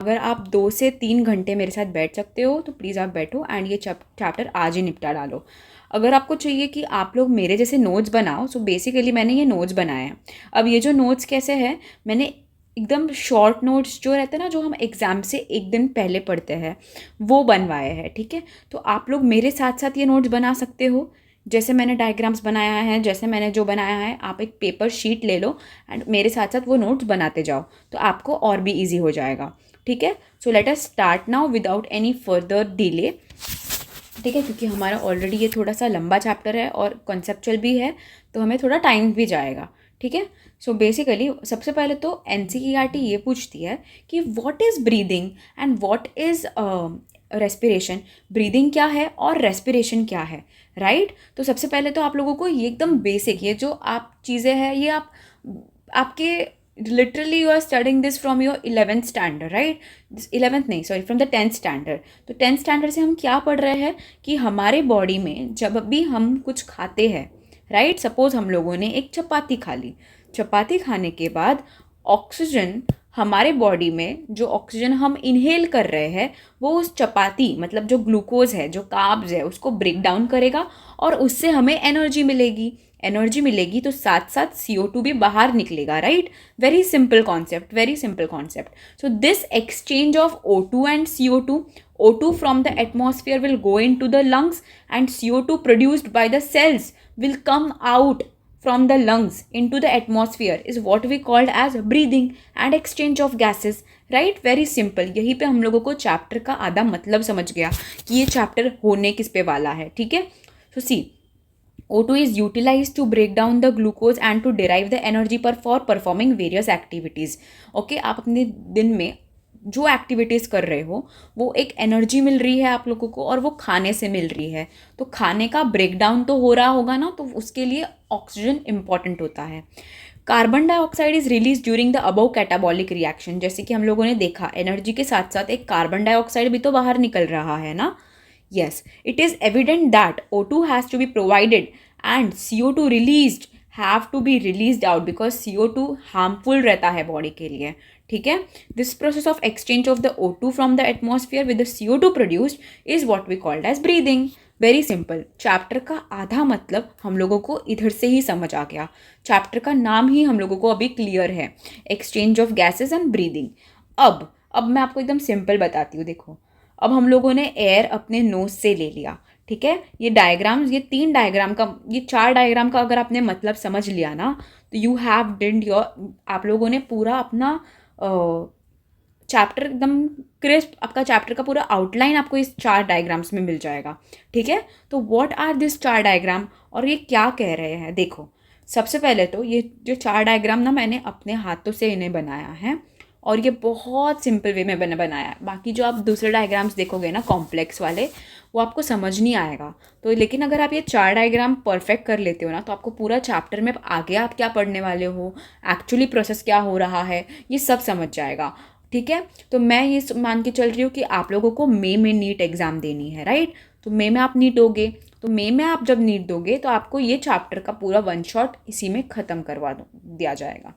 अगर आप 2 से 3 घंटे मेरे साथ बैठ सकते हो तो प्लीज़ आप बैठो एंड ये चैप्टर आज ही निपटा डालो। अगर आपको चाहिए कि आप लोग मेरे जैसे नोट्स बनाओ, सो बेसिकली मैंने ये नोट्स बनाए हैं। अब ये जो नोट्स कैसे हैं, मैंने एकदम शॉर्ट नोट्स जो रहते हैं ना, जो हम एग्ज़ाम से एक दिन पहले पढ़ते हैं, वो बनवाए हैं। ठीक है, तो आप लोग मेरे साथ साथ ये नोट्स बना सकते हो। जैसे मैंने डायग्राम्स बनाया है, जैसे मैंने जो बनाया है, आप एक पेपर शीट ले लो एंड मेरे साथ साथ वो नोट्स बनाते जाओ, तो आपको और भी ईजी हो जाएगा। ठीक है, so let us start now without any further delay. ठीक है, क्योंकि हमारा ऑलरेडी ये थोड़ा सा लंबा चैप्टर है और कॉन्सेप्चुअल भी है, तो हमें थोड़ा टाइम भी जाएगा। ठीक है, सो बेसिकली सबसे पहले तो एनसीईआरटी ये पूछती है कि what is breathing and what is respiration. Breathing क्या है और रेस्पिरेशन क्या है, राइट। तो सबसे पहले तो आप लोगों को ये एकदम बेसिक, ये जो आप चीज़ें हैं ये आपके literally you are studying this from your 11th standard, right. 11th नहीं, sorry, from the 10th standard. तो 10th स्टैंडर्ड से हम क्या पढ़ रहे हैं कि हमारे बॉडी में जब भी हम कुछ खाते हैं, राइट, सपोज हम लोगों ने एक चपाती खा ली, चपाती खाने के बाद ऑक्सीजन हमारे बॉडी में, जो ऑक्सीजन हम इनहेल कर रहे हैं, वो उस चपाती मतलब जो ग्लूकोज है, जो कार्ब्स है, उसको ब्रेक डाउन करेगा और उससे हमें एनर्जी मिलेगी। एनर्जी मिलेगी तो साथ साथ CO2 भी बाहर निकलेगा, right. Very simple concept, very simple concept. So this exchange of O2 and CO2, O2 from the atmosphere will go into the lungs and CO2 produced by the cells will come out from the lungs into the atmosphere is what we called as breathing and exchange of gases, right। very simple। यहीं पे हम लोगों को chapter का आधा मतलब समझ गया कि ये चैप्टर होने किस पे वाला है। ठीक है, so see, O2 is utilized to break down the glucose and to derive the energy for performing various activities। Okay, आप अपने दिन में जो एक्टिविटीज़ कर रहे हो वो एक एनर्जी मिल रही है आप लोगों को और वो खाने से मिल रही है, तो खाने का ब्रेक डाउन तो हो रहा होगा ना, तो उसके लिए ऑक्सीजन इंपॉर्टेंट होता है। Carbon dioxide is release during the above catabolic reaction. जैसे कि हम लोगों ने देखा, एनर्जी के साथ साथ एक कार्बन डाइऑक्साइड भी तो बाहर निकल रहा है ना। Yes, it is evident that O2 has to be provided and CO2 released have to be released out because CO2 harmful रहता है बॉडी के लिए। ठीक है, this process of exchange of the O2 from the atmosphere with the CO2 produced is what we called as breathing। Very simple. Chapter का आधा मतलब हम लोगों को इधर से ही समझ आ गया। चैप्टर का नाम ही हम लोगों को अभी क्लियर है, exchange of gases and breathing. अब मैं आपको एकदम सिंपल बताती हूँ। देखो, अब हम लोगों ने एयर अपने नोज से ले लिया। ठीक है, ये डायग्राम्स, ये 3 डायग्राम का, ये 4 डायग्राम का अगर आपने मतलब समझ लिया ना, तो यू हैव डिड योर, आप लोगों ने पूरा अपना चैप्टर एकदम क्रिस्प, आपका चैप्टर का पूरा आउटलाइन आपको इस 4 डायग्राम्स में मिल जाएगा। ठीक है, तो व्हाट आर दिस 4 डायग्राम और ये क्या कह रहे हैं। देखो, सबसे पहले तो ये जो 4 डायग्राम ना मैंने अपने हाथों से इन्हें बनाया है और ये बहुत सिंपल वे में बनाया है। बाकी जो आप दूसरे डायग्राम्स देखोगे ना कॉम्प्लेक्स वाले, वो आपको समझ नहीं आएगा। तो लेकिन अगर आप ये 4 डायग्राम परफेक्ट कर लेते हो ना, तो आपको पूरा चैप्टर में आगे आप क्या पढ़ने वाले हो, एक्चुअली प्रोसेस क्या हो रहा है, ये सब समझ जाएगा। ठीक है, तो मैं ये मान के चल रही हूँ कि आप लोगों को मई में नीट एग्ज़ाम देनी है, राइट। तो मई में आप नीट दोगे, तो मई में आप जब नीट दोगे तो आपको ये चैप्टर का पूरा 1 शॉट इसी में ख़त्म करवा दिया जाएगा।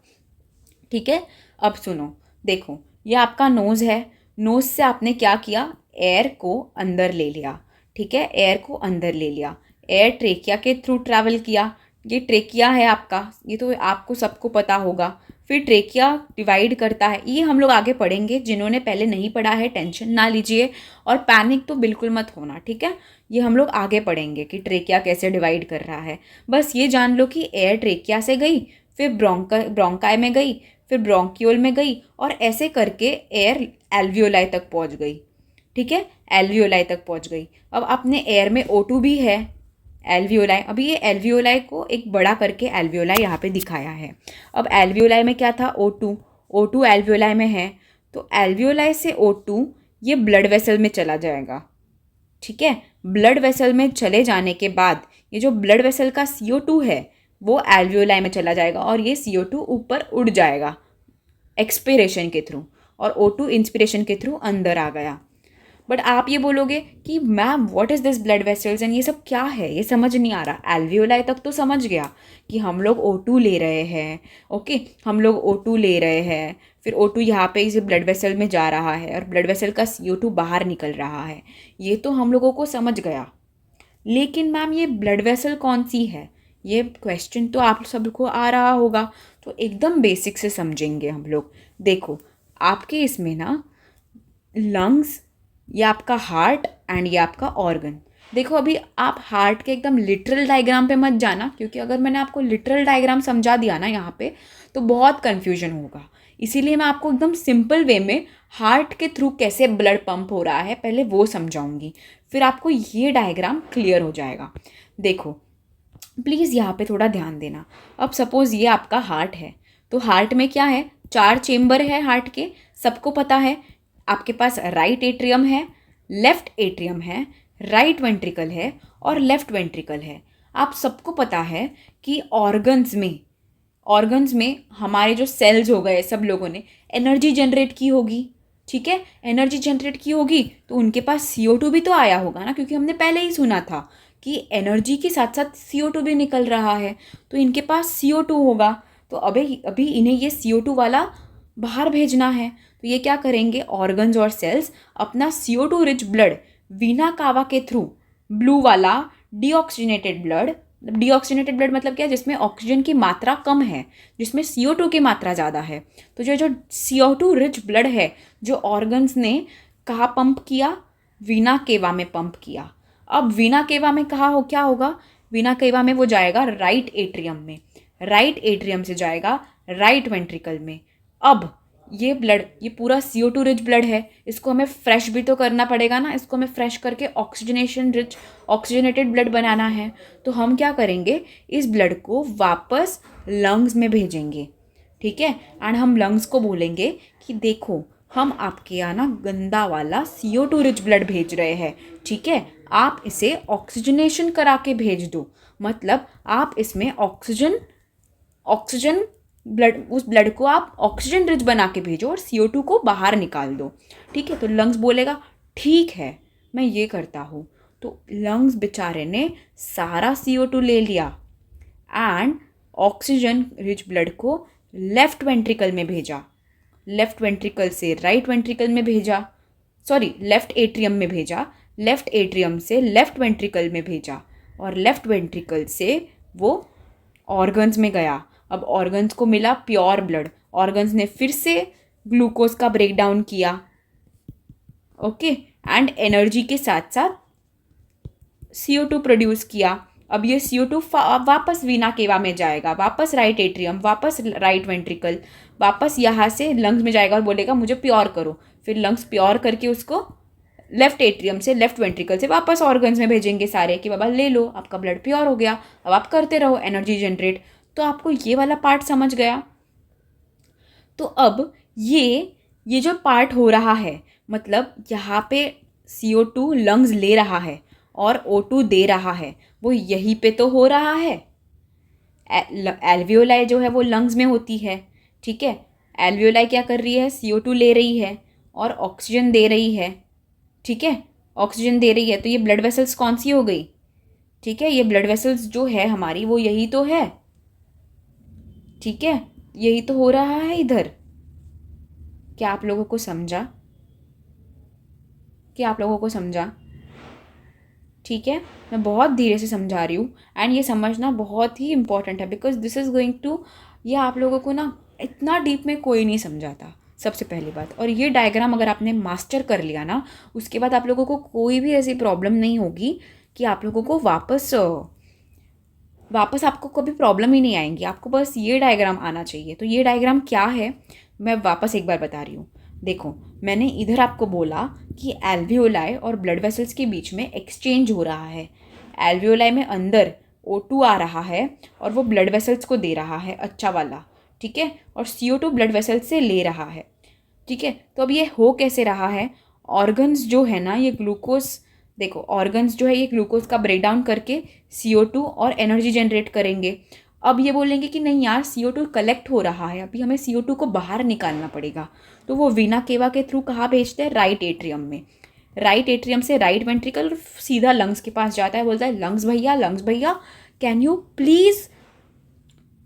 ठीक है, अब सुनो, देखो, ये आपका नोज़ है। नोज़ से आपने क्या किया, एयर को अंदर ले लिया। ठीक है, एयर को अंदर ले लिया, एयर ट्रेकिया के थ्रू ट्रैवल किया। ये ट्रेकिया है आपका, ये तो आपको सबको पता होगा। फिर ट्रेकिया डिवाइड करता है, ये हम लोग आगे पढ़ेंगे। जिन्होंने पहले नहीं पढ़ा है टेंशन ना लीजिए और पैनिक तो बिल्कुल मत होना। ठीक है, ये हम लोग आगे पढ़ेंगे कि ट्रेकिया कैसे डिवाइड कर रहा है। बस ये जान लो कि एयर ट्रेकिया से गई, फिर ब्रोंकाई में गई, फिर ब्रोंकियोल में गई और ऐसे करके एयर एल्वियोलाई तक पहुंच गई। ठीक है, एल्वियोलाई तक पहुंच गई। अब अपने एयर में O2 भी है, एल्वियोलाई। अभी ये एल्वियोलाई को एक बड़ा करके एल्वियोलाई यहाँ पे दिखाया है। अब एल्वियोलाई में क्या था, O2 एल्वियोलाई में है, तो एल्वियोलाई से O2 ये ब्लड वेसल में चला जाएगा। ठीक है, ब्लड वेसल में चले जाने के बाद ये जो ब्लड वेसल का CO2 है वो एल्वियोलाई में चला जाएगा और ये CO2 ऊपर उड़ जाएगा एक्सपिरेशन के थ्रू और O2 इंस्पिरेशन के थ्रू अंदर आ गया। बट आप ये बोलोगे कि ma'am what is this blood vessels and ये सब क्या है, ये समझ नहीं आ रहा। एल्वियोलाई तक तो समझ गया कि हम लोग O2 ले रहे हैं। ओके, हम लोग O2 ले रहे हैं, फिर O2 यहाँ पे इस ब्लड वेसल में जा रहा है और ब्लड वेसल का CO2 बाहर निकल रहा है। ये तो हम लोगों को समझ गया, लेकिन मैम ये ब्लड वेसल कौन सी है, ये क्वेश्चन तो आप सबको आ रहा होगा। तो एकदम बेसिक से समझेंगे हम लोग। देखो, आपके इसमें ना लंग्स, ये आपका हार्ट एंड ये आपका ऑर्गन। देखो, अभी आप हार्ट के एकदम लिटरल डायग्राम पे मत जाना, क्योंकि अगर मैंने आपको लिटरल डायग्राम समझा दिया ना यहाँ पे तो बहुत कन्फ्यूजन होगा। इसीलिए मैं आपको एकदम सिंपल वे में हार्ट के थ्रू कैसे ब्लड पंप हो रहा है पहले वो समझाऊंगी, फिर आपको ये डायग्राम क्लियर हो जाएगा। देखो, प्लीज़ यहाँ पे थोड़ा ध्यान देना। अब सपोज़ ये आपका हार्ट है, तो हार्ट में क्या है, 4 चेम्बर है हार्ट के, सबको पता है। आपके पास राइट एट्रियम है, लेफ्ट एट्रियम है, राइट वेंट्रिकल है और लेफ्ट वेंट्रिकल है। आप सबको पता है कि ऑर्गन्स में हमारे जो सेल्स हो गए, सब लोगों ने एनर्जी जनरेट की होगी। ठीक है, एनर्जी जनरेट की होगी तो उनके पास CO2 भी तो आया होगा ना, क्योंकि हमने पहले ही सुना था कि एनर्जी के साथ साथ CO2 भी निकल रहा है, तो इनके पास CO2 होगा। तो अभी अभी इन्हें ये CO2 वाला बाहर भेजना है, तो ये क्या करेंगे, ऑर्गन्स और सेल्स अपना CO2 रिच ब्लड वीना कावा के थ्रू, ब्लू वाला डीऑक्सीजनेटेड ब्लड मतलब क्या है, जिसमें ऑक्सीजन की मात्रा कम है, जिसमें CO2 की मात्रा ज़्यादा है। तो जो CO2 रिच ब्लड है जो ऑर्गन्स ने कहाँ पंप किया, वीना केवा में पंप किया। अब वीना केवा में कहाँ हो, क्या होगा, वीना केवा में वो जाएगा राइट एट्रियम में, राइट एट्रियम से जाएगा राइट वेंट्रिकल में। अब ये ब्लड, ये पूरा CO2 रिच ब्लड है, इसको हमें फ्रेश भी तो करना पड़ेगा ना, इसको हमें फ्रेश करके ऑक्सीजनेटेड ब्लड बनाना है। तो हम क्या करेंगे, इस ब्लड को वापस लंग्स में भेजेंगे। ठीक है, एंड हम लंग्स को बोलेंगे कि देखो, हम आपके यहाँ ना गंदा वाला CO2 रिच ब्लड भेज रहे हैं। ठीक है, आप इसे ऑक्सीजनेशन करा के भेज दो, मतलब आप इसमें ऑक्सीजन ब्लड, उस ब्लड को आप ऑक्सीजन रिच बना के भेजो और CO2 को बाहर निकाल दो। ठीक है, तो लंग्स बोलेगा ठीक है मैं ये करता हूँ। तो लंग्स बेचारे ने सारा CO2 ले लिया एंड ऑक्सीजन रिच ब्लड को लेफ्ट वेंट्रिकल में भेजा, लेफ्ट वेंट्रिकल से राइट वेंट्रिकल में भेजा, सॉरी लेफ्ट एट्रियम में भेजा, लेफ्ट एट्रियम से लेफ्ट वेंट्रिकल में भेजा और लेफ्ट वेंट्रिकल से वो ऑर्गन्स में गया। अब ऑर्गन्स को मिला प्योर ब्लड, ऑर्गन्स ने फिर से ग्लूकोज का ब्रेकडाउन किया, ओके, एंड एनर्जी के साथ साथ CO2 प्रोड्यूस किया। अब ये CO2 वापस वीना केवा में जाएगा, वापस राइट एट्रियम, वापस राइट वेंट्रिकल, वापस यहाँ से लंग्स में जाएगा और बोलेगा मुझे प्योर करो। फिर लंग्स प्योर करके उसको लेफ्ट एट्रियम से लेफ्ट वेंट्रिकल से वापस ऑर्गन्स में भेजेंगे सारे कि बाबा ले लो, आपका ब्लड प्योर हो गया, अब आप करते रहो एनर्जी जनरेट। तो आपको ये वाला पार्ट समझ गया। तो अब ये जो पार्ट हो रहा है, मतलब यहाँ पे CO2 लंग्स ले रहा है और O2 दे रहा है, वो यहीं पे तो हो रहा है। एल्वियोलाई जो है वो लंग्स में होती है। ठीक है, एल्वियोलाई क्या कर रही है, CO2 ले रही है और ऑक्सीजन दे रही है। ठीक है, ऑक्सीजन दे रही है, तो ये ब्लड वेसल्स कौन सी हो गई, ठीक है, ये ब्लड वेसल्स जो है हमारी वो यही तो है। ठीक है, यही तो हो रहा है इधर। क्या आप लोगों को समझा, क्या आप लोगों को समझा? ठीक है, मैं बहुत धीरे से समझा रही हूँ एंड ये समझना बहुत ही इंपॉर्टेंट है, because this is going to, ये आप लोगों को ना इतना डीप में कोई नहीं समझाता, सबसे पहली बात। और ये डायग्राम अगर आपने मास्टर कर लिया ना, उसके बाद आप लोगों को कोई भी ऐसी प्रॉब्लम नहीं होगी कि आप लोगों को वापस आपको कभी प्रॉब्लम ही नहीं आएंगी, आपको बस ये डायग्राम आना चाहिए। तो ये डायग्राम क्या है, मैं वापस एक बार बता रही हूँ। देखो, मैंने इधर आपको बोला कि एल्वियोलाई और ब्लड वेसल्स के बीच में एक्सचेंज हो रहा है। एल्वियोलाई में अंदर O2 आ रहा है और वो ब्लड वेसल्स को दे रहा है, अच्छा वाला। ठीक है, और CO2 ब्लड वेसल्स से ले रहा है। ठीक है, तो अब ये हो कैसे रहा है, ऑर्गन्स जो है ना, ये ग्लूकोज, देखो ऑर्गन्स जो है ये ग्लूकोज का ब्रेकडाउन करके CO2 और एनर्जी जनरेट करेंगे। अब ये बोलेंगे कि नहीं यार, CO2 कलेक्ट हो रहा है, अभी हमें CO2 को बाहर निकालना पड़ेगा। तो वो वीना केवा के थ्रू कहाँ भेजते हैं, राइट एट्रियम में। राइट एट्रियम से राइट वेंट्रिकल सीधा लंग्स के पास जाता है, बोलता है लंग्स भैया कैन यू प्लीज़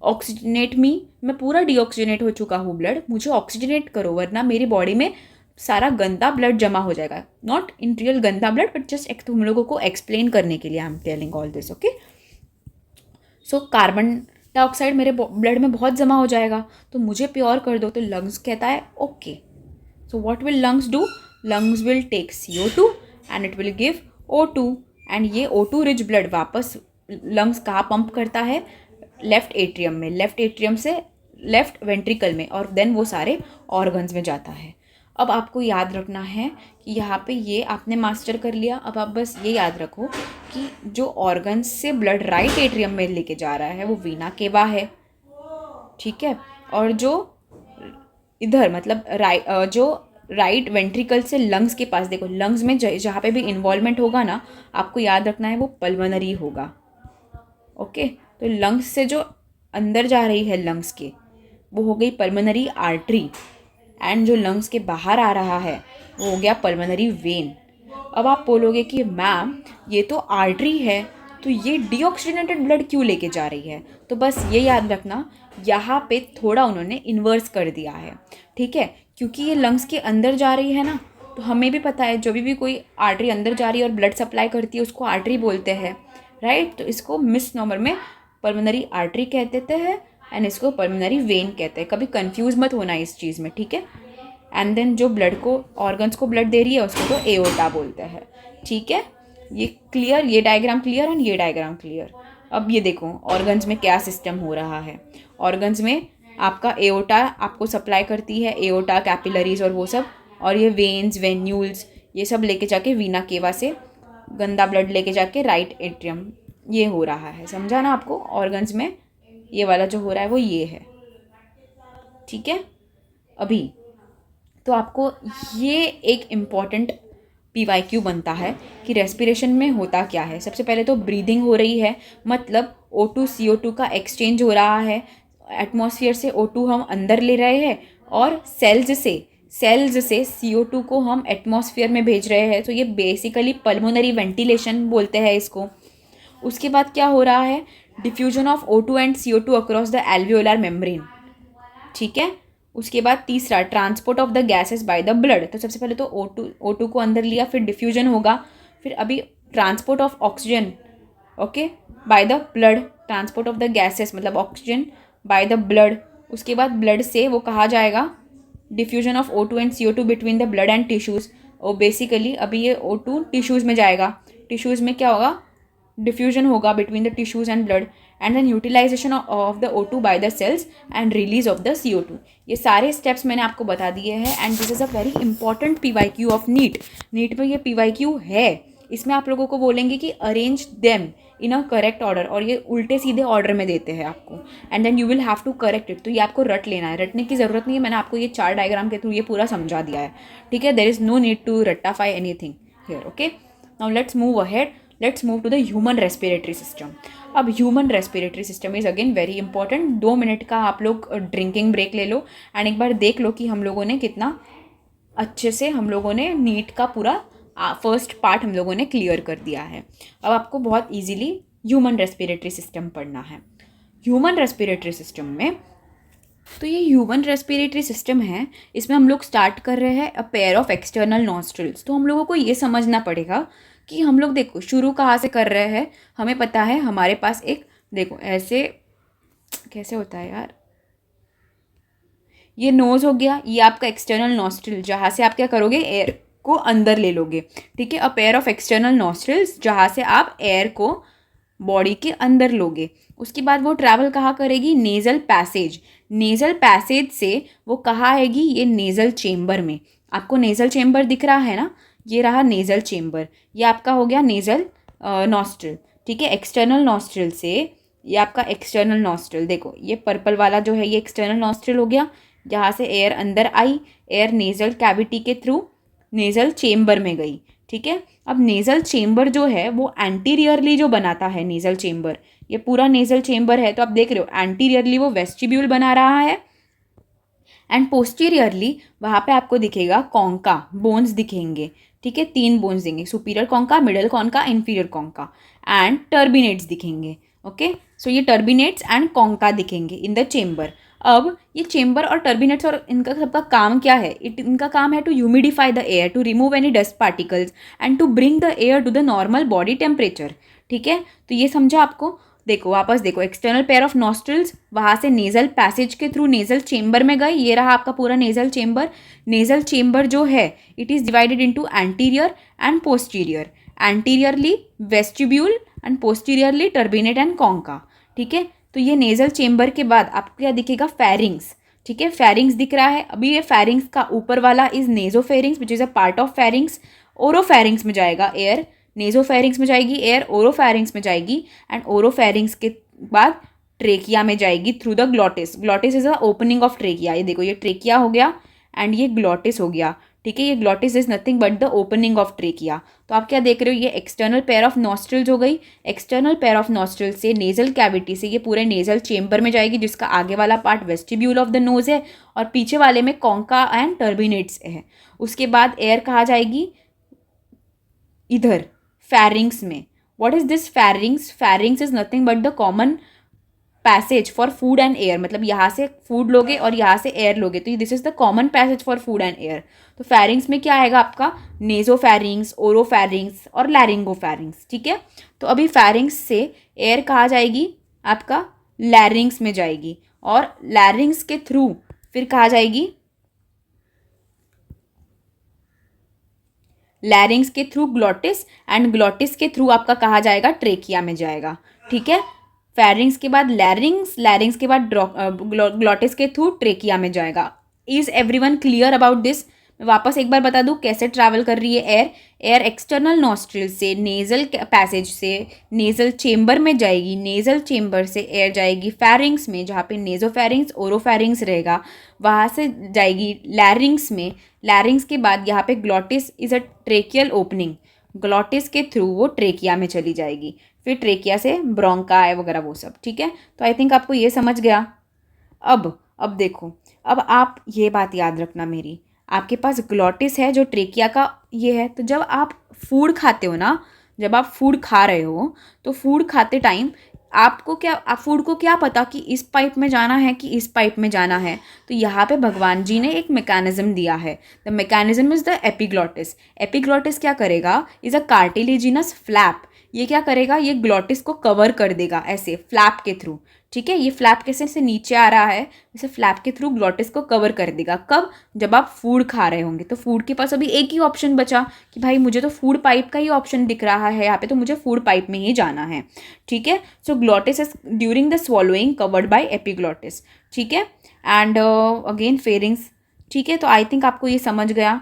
ऑक्सीजनेट मी, मैं पूरा डीऑक्सीजनेट हो चुका हूँ ब्लड, मुझे ऑक्सीजनेट करो वरना मेरी बॉडी में सारा गंदा ब्लड जमा हो जाएगा. नॉट इन रियल गंदा ब्लड, बट जस्ट तुम लोगों को एक्सप्लेन करने के लिए I am telling all this. Okay, so carbon dioxide मेरे ब्लड में बहुत जमा हो जाएगा, तो मुझे प्योर कर दो. तो लंग्स कहता है okay. So what will lungs do? Lungs will take CO2 and it will give O2, and ये O2 रिच ब्लड वापस लंग्स कहाँ पंप करता है? लेफ्ट एट्रियम में, लेफ्ट एट्रियम से लेफ्ट वेंट्रिकल में, और देन वो सारे ऑर्गन्स में जाता है. अब आपको याद रखना है कि यहाँ पे ये आपने मास्टर कर लिया. अब आप बस ये याद रखो कि जो ऑर्गन्स से ब्लड राइट एट्रियम में लेके जा रहा है वो वीना केवा है, ठीक है. और जो इधर मतलब जो राइट वेंट्रिकल से लंग्स के पास, देखो लंग्स में जहाँ पे भी इन्वॉल्वमेंट होगा ना, आपको याद रखना है वो पल्मोनरी होगा. ओके, तो लंग्स से जो अंदर जा रही है लंग्स के, वो हो गई पल्मोनरी आर्टरी, एंड जो लंग्स के बाहर आ रहा है वो हो गया पल्मोनरी वेन. अब आप बोलोगे कि मैम ये तो आर्टरी है, तो ये डीऑक्सीजनेटेड ब्लड क्यों लेके जा रही है? तो बस ये याद रखना, यहाँ पे थोड़ा उन्होंने इन्वर्स कर दिया है, ठीक है, क्योंकि ये लंग्स के अंदर जा रही है ना, तो हमें भी पता है जो भी कोई आर्टरी अंदर जा रही है और ब्लड सप्लाई करती है उसको आर्टरी बोलते हैं, राइट. तो इसको मिस नॉर्मल में पल्मोनरी आर्टरी कह देते हैं एंड इसको पल्मोनरी वेन कहते हैं. कभी कंफ्यूज मत होना इस चीज़ में, ठीक है. एंड देन जो ब्लड को, ऑर्गन्स को ब्लड दे रही है उसको तो एओर्टा बोलते हैं, ठीक है. ये क्लियर, ये डायग्राम क्लियर एंड ये डायग्राम क्लियर. अब ये देखो ऑर्गन्स में क्या सिस्टम हो रहा है. ऑर्गन्स में आपका एओर्टा आपको सप्लाई करती है, एओर्टा, कैपिलरीज और वो सब, और ये वेन्स, वेन्यूल्स, ये सब लेके जाके वीना केवा से गंदा ब्लड लेके जाके राइट एट्रियम, ये हो रहा है. समझा ना आपको? ऑर्गन्स में ये वाला जो हो रहा है वो ये है, ठीक है. अभी तो आपको ये एक इम्पॉर्टेंट PYQ बनता है कि रेस्पिरेशन में होता क्या है. सबसे पहले तो ब्रीदिंग हो रही है, मतलब O2 CO2 का एक्सचेंज हो रहा है. एटमॉस्फेयर से O2 हम अंदर ले रहे हैं और सेल्स से CO2 को हम एटमॉस्फेयर में भेज रहे हैं. तो ये बेसिकली पल्मोनरी वेंटिलेशन बोलते हैं इसको. उसके बाद क्या हो रहा है? Diffusion of O2 and CO2 across the alveolar membrane, ठीक है. उसके बाद तीसरा, transport of the gases by the blood. तो सबसे पहले तो O2 को अंदर लिया, फिर डिफ्यूजन होगा, फिर अभी transport of oxygen, okay, by the blood. Transport of the gases मतलब ऑक्सीजन बाय द ब्लड. उसके बाद ब्लड से वो कहा जाएगा diffusion of O2 and CO2 between the blood and tissues. और बेसिकली अभी ये O2 टिश्यूज़ में जाएगा. टिश्यूज़ में क्या होगा? डिफ्यूजन होगा between the tissues and blood, and then utilisation of the O2 by the cells and release of the CO2. ये सारे स्टेप्स मैंने आपको बता दिए हैं and this is a very important PYQ of NEET. NEET में ये PYQ है. इसमें आप लोगों को बोलेंगे कि arrange them in a correct order, और ये उल्टे सीधे ऑर्डर में देते हैं आपको, and then you will have to correct it. तो ये आपको रट लेना है, रटने की ज़रूरत नहीं है. मैंने आपको ये 4 डायग्राम के थ्रू ये पूरा समझा दिया है, ठीक है. There is no need to रट्टाफाई anything here. Okay, now let's move ahead. Let's move to the human respiratory system. अब human respiratory system is again very important. 2 minute का आप लोग ड्रिंकिंग ब्रेक ले लो एंड एक बार देख लो कि हम लोगों ने कितना अच्छे से हम लोगों ने नीट का पूरा फर्स्ट पार्ट हम लोगों ने क्लियर कर दिया है. अब आपको बहुत इजीली ह्यूमन रेस्पिरेटरी सिस्टम पढ़ना है. ह्यूमन रेस्पिरेटरी सिस्टम में, तो ये ह्यूमन रेस्पिरेटरी सिस्टम है, इसमें हम लोग स्टार्ट कर रहे हैं a pair of external nostrils. तो हम लोगों को ये समझना पड़ेगा कि हम लोग, देखो शुरू कहाँ से कर रहे हैं. हमें पता है हमारे पास एक, देखो ऐसे कैसे होता है यार, ये नोज़ हो गया, ये आपका एक्सटर्नल नॉस्ट्रिल जहाँ से आप क्या करोगे, एयर को अंदर ले लोगे, ठीक है. A pair of external nostrils जहाँ से आप एयर को बॉडी के अंदर लोगे. उसके बाद वो ट्रैवल कहाँ करेगी? Nasal passage. नेज़ल पैसेज से वो कहाँ आएगी? ये नेज़ल चेम्बर में. आपको नेज़ल चेम्बर दिख रहा है ना, ये रहा नेज़ल चेम्बर. ये आपका हो गया नेज़ल नॉस्ट्रिल, ठीक है. एक्सटर्नल नॉस्ट्रिल से ये आपका एक्सटर्नल नॉस्ट्रिल, देखो ये पर्पल वाला जो है ये एक्सटर्नल नॉस्ट्रिल हो गया, जहाँ से एयर अंदर आई. एयर नेज़ल कैविटी के थ्रू नेज़ल चेम्बर में गई, ठीक है. अब नेज़ल चेम्बर जो है वो एंटीरियरली जो बनाता है नेज़ल चेम्बर, ये पूरा नेज़ल चेम्बर है, तो आप देख रहे हो एंटीरियरली वो वेस्टिब्यूल बना रहा है एंड पोस्टीरियरली वहाँ पे आपको दिखेगा कॉन्का, बोन्स दिखेंगे, ठीक है. 3 बोन्स देंगे, superior concha, middle concha, inferior concha, and turbinates दिखेंगे. ओके, सो ये टर्बिनेट्स एंड कॉन्का दिखेंगे इन द चेम्बर। अब ये चेम्बर और टर्बिनेट्स और इनका सबका काम क्या है? इनका काम है to humidify the air, to remove any dust particles and to bring the air to the normal body temperature. ठीक है, तो ये समझा आपको। देखो वापस देखो, एक्सटर्नल पेयर ऑफ नॉस्ट्रल्स, वहाँ से नेजल पैसेज के थ्रू नेजल चेम्बर में गए, ये रहा आपका पूरा नेजल चेम्बर। नेजल चेम्बर जो है it is divided into anterior and posterior. Anteriorly vestibule and posteriorly turbinate and concha. ठीक है, तो ये नेजल चेम्बर के बाद आपको क्या दिखेगा? फेरिंग्स। ठीक है, फेरिंग्स दिख रहा है। अभी ये फेरिंग्स का ऊपर वाला is nasopharynx which is a part of pharynx. Oropharynx में जाएगा एयर, नेजोफेरिंग्स में जाएगी एयर, ओरोफेरिंग्स में जाएगी, एंड ओरोफेरिंग्स के बाद ट्रेकिया में जाएगी through the glottis. Glottis is the opening of trachea. ये देखो, ये ट्रेकिया हो गया एंड ये ग्लॉटिस हो गया। ठीक है, ये glottis is nothing but the opening of trachea. तो आप क्या देख रहे हो? ये एक्सटर्नल पेयर ऑफ नॉस्ट्रल्स हो गई। एक्सटर्नल पेयर ऑफ नॉस्ट्रल से नेजल कैविटी से ये पूरे नेजल चेम्बर में जाएगी, जिसका आगे वाला part vestibule of the nose है और पीछे वाले में कॉन्का एंड टर्बिनेट्स है। उसके बाद एयर कहाँ जाएगी? इधर फेरिंग्स में। What is this pharynx? Pharynx is nothing but the common passage for food and air. मतलब यहाँ से फूड लोगे और यहाँ से एयर लोगे, तो this is the common passage for food and air. तो फेरिंग्स में क्या आएगा आपका? नेजोफेरिंग्स, ओरोफेरिंग्स और लैरिंगोफेरिंग्स। ठीक है, तो अभी फेरिंग्स से एयर कहाँ जाएगी? आपका लैरिंग्स में जाएगी, और लैरिंग्स के थ्रू फिर कहाँ जाएगी? लैरिंग्स के थ्रू ग्लॉटिस, एंड ग्लॉटिस के थ्रू आपका कहा जाएगा? ट्रेकिया में जाएगा। ठीक है, फेरिंग्स के बाद लैरिंग्स, लैरिंग्स के बाद ग्लॉटिस के थ्रू ट्रेकिया में जाएगा। Is everyone clear about this? मैं वापस एक बार बता दूं कैसे ट्रैवल कर रही है एयर। एयर एक्सटर्नल नॉस्ट्रिल से नेजल पैसेज से नेजल चेम्बर में जाएगी। नेजल चेम्बर से एयर जाएगी फेरिंग्स में, जहाँ पे नेजोफेरिंग्स ओरोफेरिंग्स रहेगा। वहाँ से जाएगी लैरिंग्स में। लैरिंग्स के बाद यहाँ पे glottis is a tracheal opening. Glottis के थ्रू वो ट्रेकिया में चली जाएगी, फिर ट्रेकिया से ब्रोंकाई वगैरह वो सब। ठीक है, तो आई थिंक आपको ये समझ गया। अब देखो, अब आप ये बात याद रखना मेरी, आपके पास ग्लॉटिस है जो ट्रेकिया का ये है। तो जब आप फूड खाते हो ना, जब आप फूड खा रहे हो, तो फूड खाते टाइम आपको क्या, आप फूड को क्या पता कि इस पाइप में जाना है कि इस पाइप में जाना है? तो यहाँ पे भगवान जी ने एक मैकेनिज्म दिया है। The mechanism is the epiglottis. Epiglottis क्या करेगा? Is a cartilaginous flap. ये क्या करेगा? ये ग्लॉटिस को कवर कर देगा ऐसे फ्लैप के थ्रू। ठीक है, ये फ्लैप कैसे से नीचे आ रहा है, जैसे फ्लैप के थ्रू ग्लॉटिस को कवर कर देगा। कब? जब आप फूड खा रहे होंगे। तो फूड के पास अभी एक ही ऑप्शन बचा कि भाई मुझे तो फूड पाइप का ही ऑप्शन दिख रहा है यहाँ पे, तो मुझे फूड पाइप में ही जाना है। ठीक है, so glottis is during the swallowing covered by epiglottis. ठीक है, एंड अगेन फेरिंग्स। ठीक है, तो आई थिंक आपको ये समझ गया।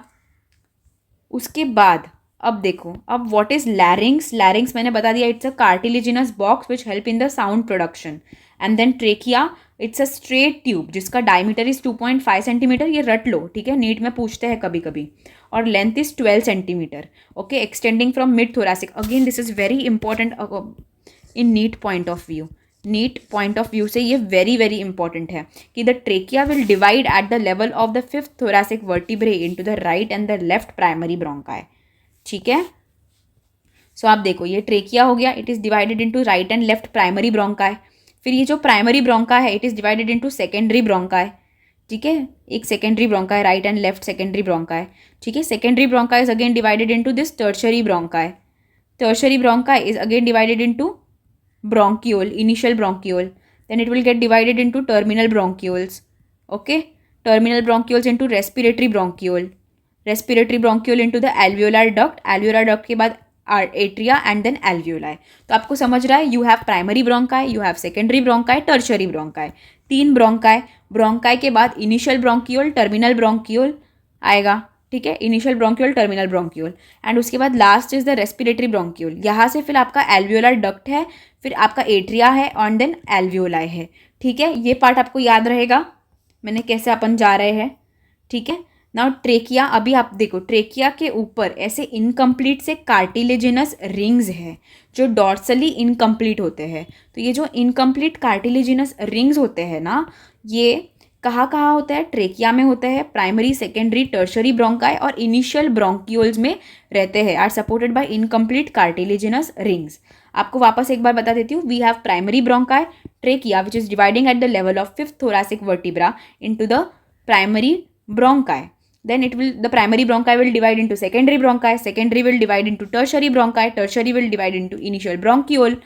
उसके बाद अब देखो, अब व्हाट इज लैरिंग्स? लैरिंग्स मैंने बता दिया, it's a cartilaginous box which help in the sound production. And then trachea, it's a straight tube जिसका डायमीटर इज 2.5 सेंटीमीटर। ये रट लो, ठीक है, नीट में पूछते हैं कभी कभी। और length is 12 centimetre. Okay, extending from mid thoracic. Again this is very important in NEET point of view. NEET point of view से ये वेरी वेरी इंपॉर्टेंट है कि the trachea will divide at the level of the 5th thoracic vertebrae into the right and the left primary bronchi. ठीक है, so आप देखो, ये trachea हो गया, it is divided into right and left primary bronchi. फिर ये जो प्राइमरी ब्रोंका है it is divided into secondary bronchi. ठीक है, एक सेकेंडरी ब्रोंका है, राइट एंड लेफ्ट सेकेंडरी ब्रोंका है। ठीक है, secondary ब्रोंका is again divided into this tertiary bronchi. Tertiary ब्रोंका is again divided into bronchiole, initial bronchiole. Then it will get divided into terminal bronchioles. Okay, terminal bronchioles into respiratory bronchiole. Respiratory bronchiole into the alveolar duct. Alveolar duct के बाद atria and then alveoli. तो आपको समझ रहा है, you have primary bronchi, you have secondary bronchi, tertiary bronchi. 3 bronchi. Bronchi के बाद initial bronchiole, terminal bronchiole आएगा। ठीक है, initial bronchiole, terminal bronchiole, and उसके बाद last is the respiratory bronchiole. यहाँ से फिर आपका एल्वियोलर डक्ट है, फिर आपका एट्रिया है और देन एल्वियोलाई है। ठीक है, ये पार्ट आपको याद रहेगा मैंने कैसे अपन जा रहे हैं। ठीक है, नाउ ट्रेकिया। अभी आप देखो, ट्रेकिया के ऊपर ऐसे इनकम्प्लीट से कार्टिलेजिनस रिंग्स है जो डॉर्सली इनकम्प्लीट होते हैं। तो ये जो इनकम्प्लीट कार्टिलेजिनस रिंग्स होते हैं ना, ये कहाँ कहाँ होता है? ट्रेकिया में होता है, प्राइमरी सेकेंडरी टर्शरी ब्रोंकाई और इनिशियल ब्रोंक्यूल्स में रहते हैं, are supported by incomplete cartilaginous rings. आपको वापस एक बार बता देती हूँ. We have primary bronchi, trachea which is dividing at the level of fifth thoracic vertebra into the primary bronchi. Then the primary bronchi will divide into secondary bronchi, secondary will divide into tertiary bronchi, tertiary will divide into initial bronchiole,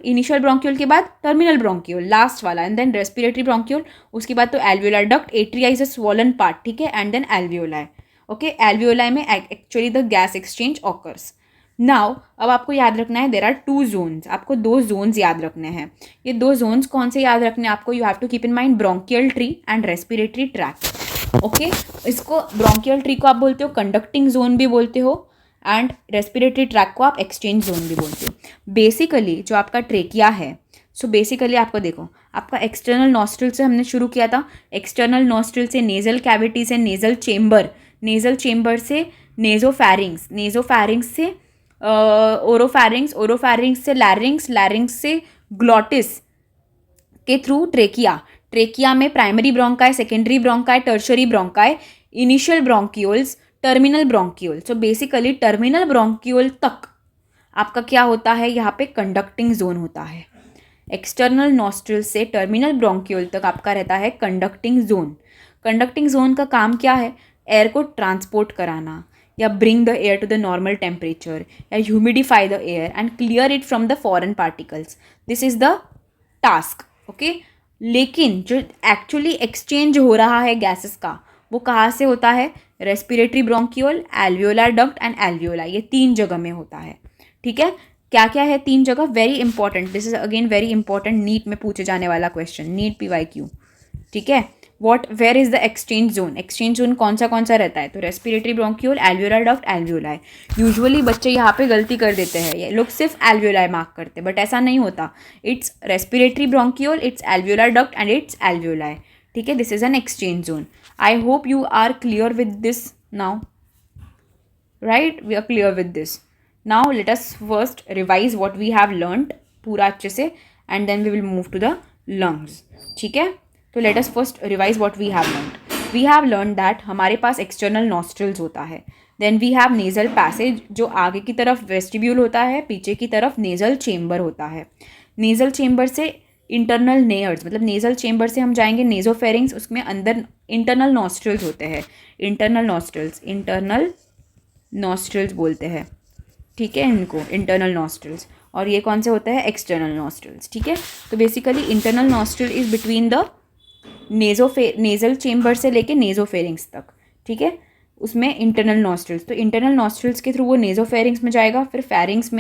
initial bronchiole के बाद terminal bronchiole last वाला, and then respiratory bronchiole, उसके बाद तो alveolar duct, atria is a swollen part, ठीक है, and then alveoli. Okay, alveoli में actually the gas exchange occurs. Now अब आपको याद रखना है देर आर 2 zones, आपको 2 zones याद रखने हैं. ये 2 zones कौन से याद रखने हैं आपको? You have to keep in mind bronchial tree and respiratory tract. Okay, इसको ब्रोंकियल ट्री को आप बोलते हो कंडक्टिंग जोन भी बोलते हो, एंड रेस्पिरेटरी ट्रैक को आप एक्सचेंज जोन भी बोलते हो. बेसिकली जो आपका ट्रेकिया है, सो बेसिकली आपको देखो, आपका एक्सटर्नल नॉस्ट्रिल से हमने शुरू किया था. एक्सटर्नल नॉस्ट्रिल से नेजल कैविटी से नेजल चेम्बर, नेजल चेम्बर से नेजोफैरिंग्स, नेजोफैरिंग्स से ओरोफैरिंग्स, ओरोफैरिंग्स से लैरिंग्स, लैरिंग्स से ग्लॉटिस के थ्रू ट्रेकिया. ट्रेकिया में primary bronchi, secondary bronchi, tertiary bronchi, initial bronchioles, terminal bronchiole. So basically terminal bronchiole तक आपका क्या होता है? यहाँ पे कंडक्टिंग जोन होता है. एक्सटर्नल नॉस्ट्रिल से टर्मिनल ब्रोंक्यूल तक आपका रहता है कंडक्टिंग जोन. कंडक्टिंग जोन का काम क्या है? एयर को ट्रांसपोर्ट कराना, या bring the air to the normal temperature, या humidify the air and clear it from the foreign particles. This is the task. Okay, लेकिन जो एक्चुअली एक्सचेंज हो रहा है गैसेस का, वो कहाँ से होता है? Respiratory bronchiole, alveolar duct and alveoli, ये 3 जगह में होता है. ठीक है, क्या क्या है 3 जगह? Very important, this is again very important, NEET में पूछे जाने वाला क्वेश्चन, नीट PYQ. ठीक है, where is the exchange zone? Exchange zone कौन सा रहता है? तो respiratory bronchiole, alveolar duct, alveoli. Usually बच्चे यहाँ पे गलती कर देते हैं, ये लोग सिर्फ एल्वियोलाई मार्क करते हैं, बट ऐसा नहीं होता. It's respiratory bronchiole, it's alveolar duct and it's alveoli. ठीक है, this is an exchange zone. I hope you are clear with this now, right? We are clear with this. Now let us first revise what we have learned पूरा अच्छे से, and then we will move to the lungs. ठीक है, तो let us first revise what we have learned. We have learn that हमारे पास external nostrils होता है. Then we have nasal passage, जो आगे की तरफ वेस्टिब्यूल होता है, पीछे की तरफ नेजल चेम्बर होता है. नेजल चेम्बर से इंटरनल नेयर्स, मतलब नेजल चेम्बर से हम जाएंगे नेजोफेरिंग्स, उसमें अंदर इंटरनल नॉस्ट्रिल्स होते हैं. इंटरनल नॉस्ट्रिल्स बोलते हैं. ठीक है, इनको इंटरनल नॉस्ट्रिल्स. और ये कौन से होते हैं? External nostrils. ठीक है, तो basically internal nostril is between the nasal chamber से लेके नेजोफेरिंग्स तक. ठीक है, उसमें इंटरनल नॉस्ट्रिल्स, तो इंटरनल नॉस्ट्रिल्स के थ्रू वो नेजोफेरिंग्स में जाएगा, फिर फेरिंग्स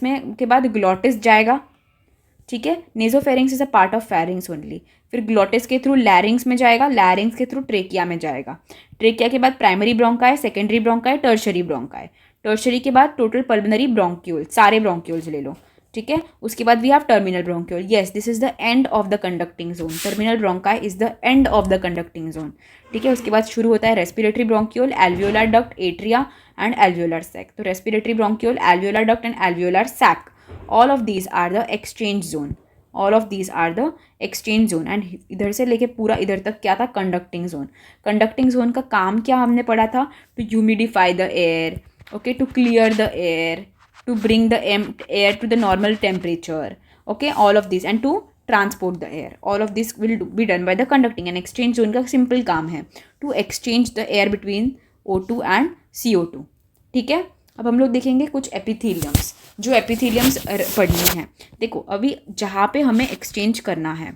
में के बाद ग्लॉटिस जाएगा. ठीक है, nasopharynx is a part of pharynx only. फिर ग्लॉटिस के थ्रू लैरिंग्स में जाएगा, लैरिंग्स के थ्रू ट्रेकिया में जाएगा. ट्रेकिया के बाद primary bronchi, secondary bronchi, tertiary bronchi. Tertiary के बाद टोटल पल्मोनरी ब्रोंक्यूल, सारे ब्रोंक्यूल्स ले लो. ठीक है, उसके बाद we have terminal bronchiole. Yes, this is the end of the conducting zone. Terminal bronchi is the end of the conducting zone. ठीक है, उसके बाद शुरू होता है respiratory bronchiole, alveolar duct, atria and alveolar sac. तो respiratory bronchiole, alveolar duct and alveolar sac, all of these are the exchange zone. All of these are the exchange zone. And इधर से लेके पूरा इधर तक क्या था? Conducting zone. कंडक्टिंग जोन का काम क्या हमने पढ़ा था? To humidify the air, okay, to clear the air, to bring the air to the normal temperature, okay, all of these, and to transport the air. All of this will be done by the conducting. And exchange zone का simple काम है to exchange the air between O2 and CO2. ठीक है, अब हम लोग देखेंगे कुछ एपिथेलियम्स, जो एपिथेलियम्स पढ़नी है. देखो, अभी जहाँ पे हमें एक्सचेंज करना है,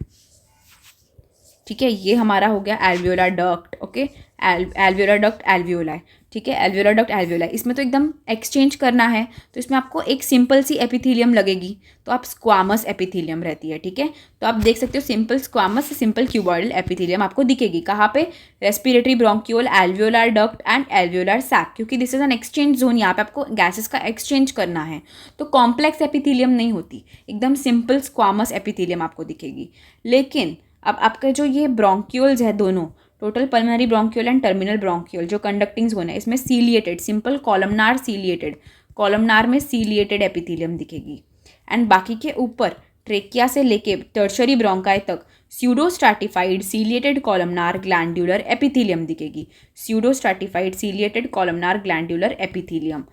ठीक है, ये हमारा हो गया alveolar duct. Okay, alveolar duct, alveoli. ठीक है, एल्वियोलर डक्ट, एल्वियोलाई, इसमें तो एकदम एक्सचेंज करना है, तो इसमें आपको एक सिंपल सी एपिथेलियम लगेगी, तो आप स्क्वामस एपिथेलियम रहती है. ठीक है, तो आप देख सकते हो सिंपल स्क्वामस से सिंपल क्यूबॉइडल एपिथेलियम आपको दिखेगी. कहाँ पे? Respiratory bronchiole, alveolar duct and alveolar sac, क्योंकि this is an exchange zone. यहाँ पे आपको गैसेस का एक्सचेंज करना है, तो कॉम्प्लेक्स एपिथेलियम नहीं होती, एकदम सिंपल स्क्वामस एपिथेलियम आपको दिखेगी. लेकिन अब आपका जो ये ब्रोंक्यूल्स है दोनों, total pulmonary bronchiole and terminal bronchiole, जो कंडक्टिंग जोन है, इसमें ciliated, simple columnar ciliated, columnar में सीलिएटेड एपिथेलियम दिखेगी. एंड बाकी के ऊपर ट्रेकिया से लेके टर्शरी ब्रोंकाई तक pseudostratified ciliated columnar glandular epithelium दिखेगी. Pseudostratified ciliated columnar glandular epithelium,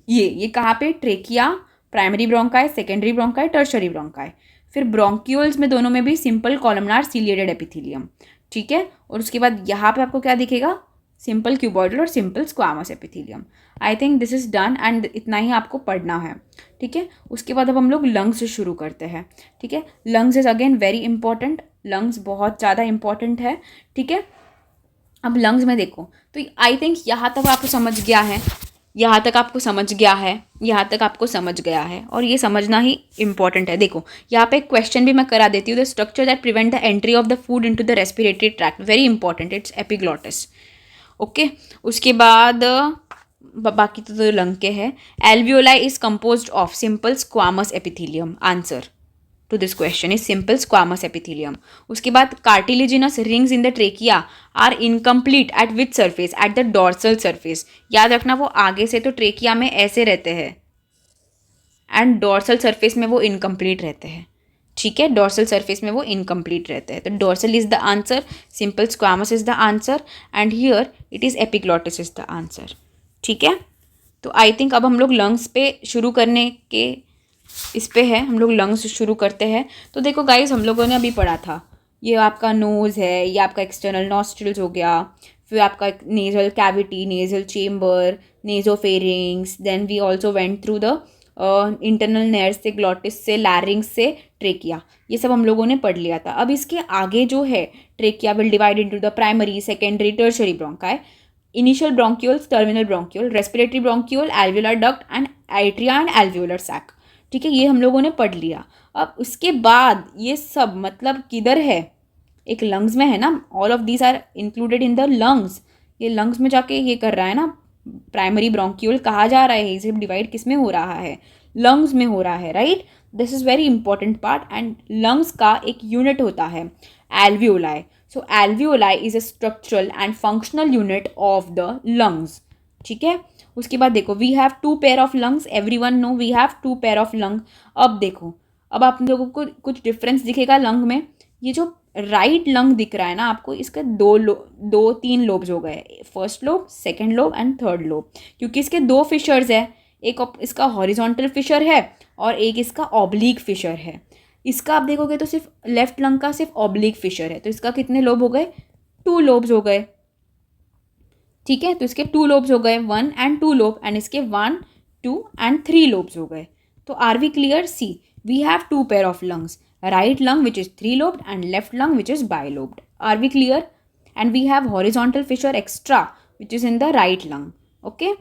ये कहाँ पे? Trachea, primary bronchi, secondary bronchi, tertiary bronchi. फिर ब्रोंक्यूल्स में दोनों में भी सिंपल कॉलमनार सीलिएटेड एपिथेलियम, ठीक है। और उसके बाद यहाँ पे आपको क्या दिखेगा, सिंपल क्यूबॉइडल और simple squamous epithelium. I think this is done and इतना ही आपको पढ़ना है, ठीक है। उसके बाद अब हम लोग लंग्स से शुरू करते हैं, ठीक है। Lungs is again very important, lungs बहुत ज़्यादा इंपॉर्टेंट है, ठीक है। अब लंग्स में देखो तो आई थिंक यहाँ तक आपको समझ गया है, यहाँ तक आपको समझ गया है, यहाँ तक आपको समझ गया है, और ये समझना ही इंपॉर्टेंट है। देखो यहाँ पे एक क्वेश्चन भी मैं करा देती हूँ, the structure that prevent the entry of the food into the respiratory tract, very important, it's epiglottis, okay. उसके बाद बाकी तो लंग के है। Alveoli is composed of simple squamous epithelium, answer to this question is simple squamous epithelium. उसके बाद cartilaginous rings in the trachea are incomplete at which surface, at the dorsal surface. याद रखना वो आगे से तो ट्रेकिया में ऐसे रहते हैं एंड डॉर्सल सरफेस में वो इनकम्प्लीट रहते हैं, ठीक है। डॉर्सल सरफेस में वो इनकम्प्लीट रहते हैं, तो dorsal is the answer, simple squamous is the answer and here it is epiglottis is the answer, ठीक है। तो आई थिंक अब हम लोग लंग्स पे शुरू करने के इस पे है, हम लोग लंग्स शुरू करते हैं। तो देखो गाइज, हम लोगों ने अभी पढ़ा था ये आपका नोज़ है, ये आपका एक्सटर्नल नॉस्ट्रिल्स हो गया, फिर आपका nasal cavity, nasal chamber, nasopharynx, then we also went through the internal nares से, ग्लॉटिस से, लैरिंग्स से, ट्रेकिया, ये सब हम लोगों ने पढ़ लिया था। अब इसके आगे जो है trachea will divide into the primary, secondary, tertiary bronchi, initial bronchioles, terminal bronchiole, respiratory bronchiole, alveolar duct and atria and alveolar sac, ठीक है। ये हम लोगों ने पढ़ लिया। अब उसके बाद ये सब मतलब किधर है, एक लंग्स में है ना, all of these are included in the lungs, ये लंग्स में जाके ये कर रहा है ना, प्राइमरी ब्रोंक्यूल कहा जा रहा है, इसे डिवाइड किस में हो रहा है, लंग्स में हो रहा है, right. This is very important part and lungs का एक यूनिट होता है alveoli. So alveoli is a structural and functional unit of the lungs, ठीक है। उसके बाद देखो we have 2 pair of lungs, everyone know we have 2 pair of lung. अब देखो, अब आप लोगों को कुछ डिफरेंस दिखेगा लंग में। ये जो राइट लंग दिख रहा है ना आपको, इसके 3 लोब्स हो गए, first lobe, second lobe and third lobe, क्योंकि इसके 2 फिशर्स है, एक इसका हॉरिजॉन्टल फिशर है और एक इसका ऑब्लिक फिशर है। इसका आप देखोगे तो सिर्फ लेफ्ट लंग का सिर्फ ऑब्लिक फिशर है, तो इसका कितने लोब हो गए, 2 लोब्स हो गए, ठीक है। तो इसके 2 लोब्स हो गए, 1 and 2 लोब, एंड इसके 1, 2 and 3 लोब्स हो गए। तो are we clear, see we have 2 pair of lungs, right lung which is 3 lobed and left lung which is bilobed, are we clear? And we have horizontal fissure extra which is in the right lung, okay।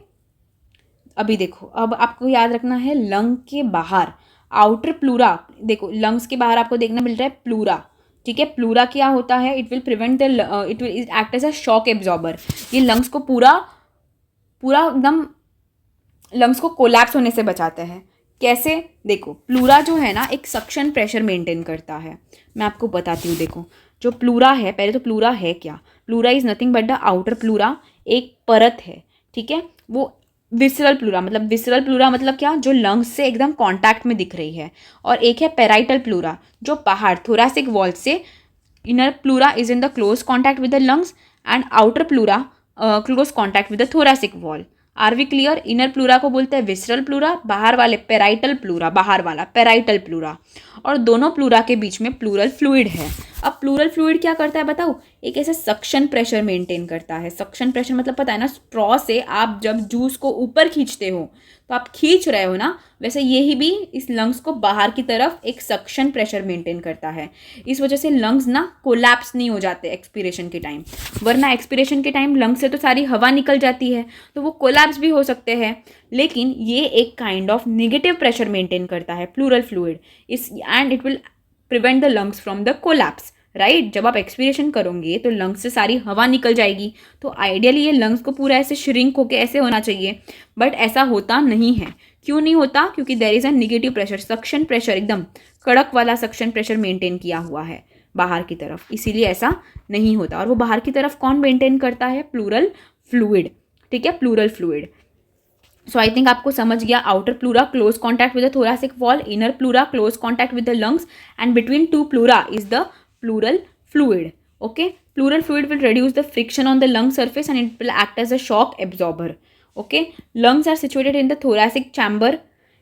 अभी देखो, अब आपको याद रखना है lung के बाहर outer pleura, देखो लंग्स के बाहर आपको देखना मिल रहा है प्लूरा, ठीक है। प्लूरा क्या होता है, it will prevent the, it will act as a shock absorber, ये लंग्स को पूरा एकदम लंग्स को कोलैप्स होने से बचाते हैं। कैसे, देखो प्लूरा जो है ना एक सक्शन प्रेशर मेंटेन करता है, मैं आपको बताती हूँ। देखो जो प्लूरा है, पहले तो प्लूरा है क्या, pleura is nothing but the outer pleura, एक परत है, ठीक है। वो विसरल प्लूरा, मतलब विसरल प्लूरा मतलब क्या, जो लंग्स से एकदम कांटेक्ट में दिख रही है, और एक है पेराइटल प्लूरा जो बाहर थोरैसिक वॉल से, inner pleura is in the close contact with the lungs and outer pleura close contact with the thoracic wall. Are we clear? Inner pleura को बोलते हैं विसरल प्लूरा, बाहर वाले पेराइटल प्लूरा, बाहर वाला पेराइटल प्लूरा, और दोनों प्लूरा के बीच में प्लूरल फ्लूइड है। अब प्लूरल फ्लूइड क्या करता है बताओ, एक ऐसे सक्शन प्रेशर मेंटेन करता है। सक्शन प्रेशर मतलब पता है ना, स्ट्रॉ से आप जब जूस को ऊपर खींचते हो तो आप खींच रहे हो ना, वैसे यही भी इस लंग्स को बाहर की तरफ एक सक्शन प्रेशर मेंटेन करता है। इस वजह से लंग्स ना कोलैप्स नहीं हो जाते एक्सपीरेशन के टाइम, वरना एक्सपीरेशन के टाइम लंग्स से तो सारी हवा निकल जाती है तो वो कोलैप्स भी हो सकते हैं। लेकिन ये एक kind of negative pressure maintain करता है प्लूरल फ्लूइड इस, and it will prevent the lungs from the collapse, right. जब आप एक्सपीरेशन करोगे तो लंग्स से सारी हवा निकल जाएगी, तो आइडियली ये लंग्स को पूरा ऐसे श्रिंक होके ऐसे होना चाहिए, बट ऐसा होता नहीं है। क्यों नहीं होता? क्योंकि there is a negative pressure, suction pressure, एकदम कड़क वाला सक्शन प्रेशर मेंटेन किया हुआ है बाहर की तरफ, इसीलिए ऐसा नहीं होता। और वो बाहर की तरफ कौन मेंटेन करता है? प्लूरल फ्लूइड, ठीक है, प्लूरल फ्लूइड। सो आई थिंक आपको समझ गया। Outer pleura close contact with the thoracic wall, inner pleura close contact with the lungs, and between two pleura is the pleural fluid, okay। Pleural fluid will reduce the friction on the lung surface and it will act as a shock absorber, okay। Lungs are situated in the thoracic chamber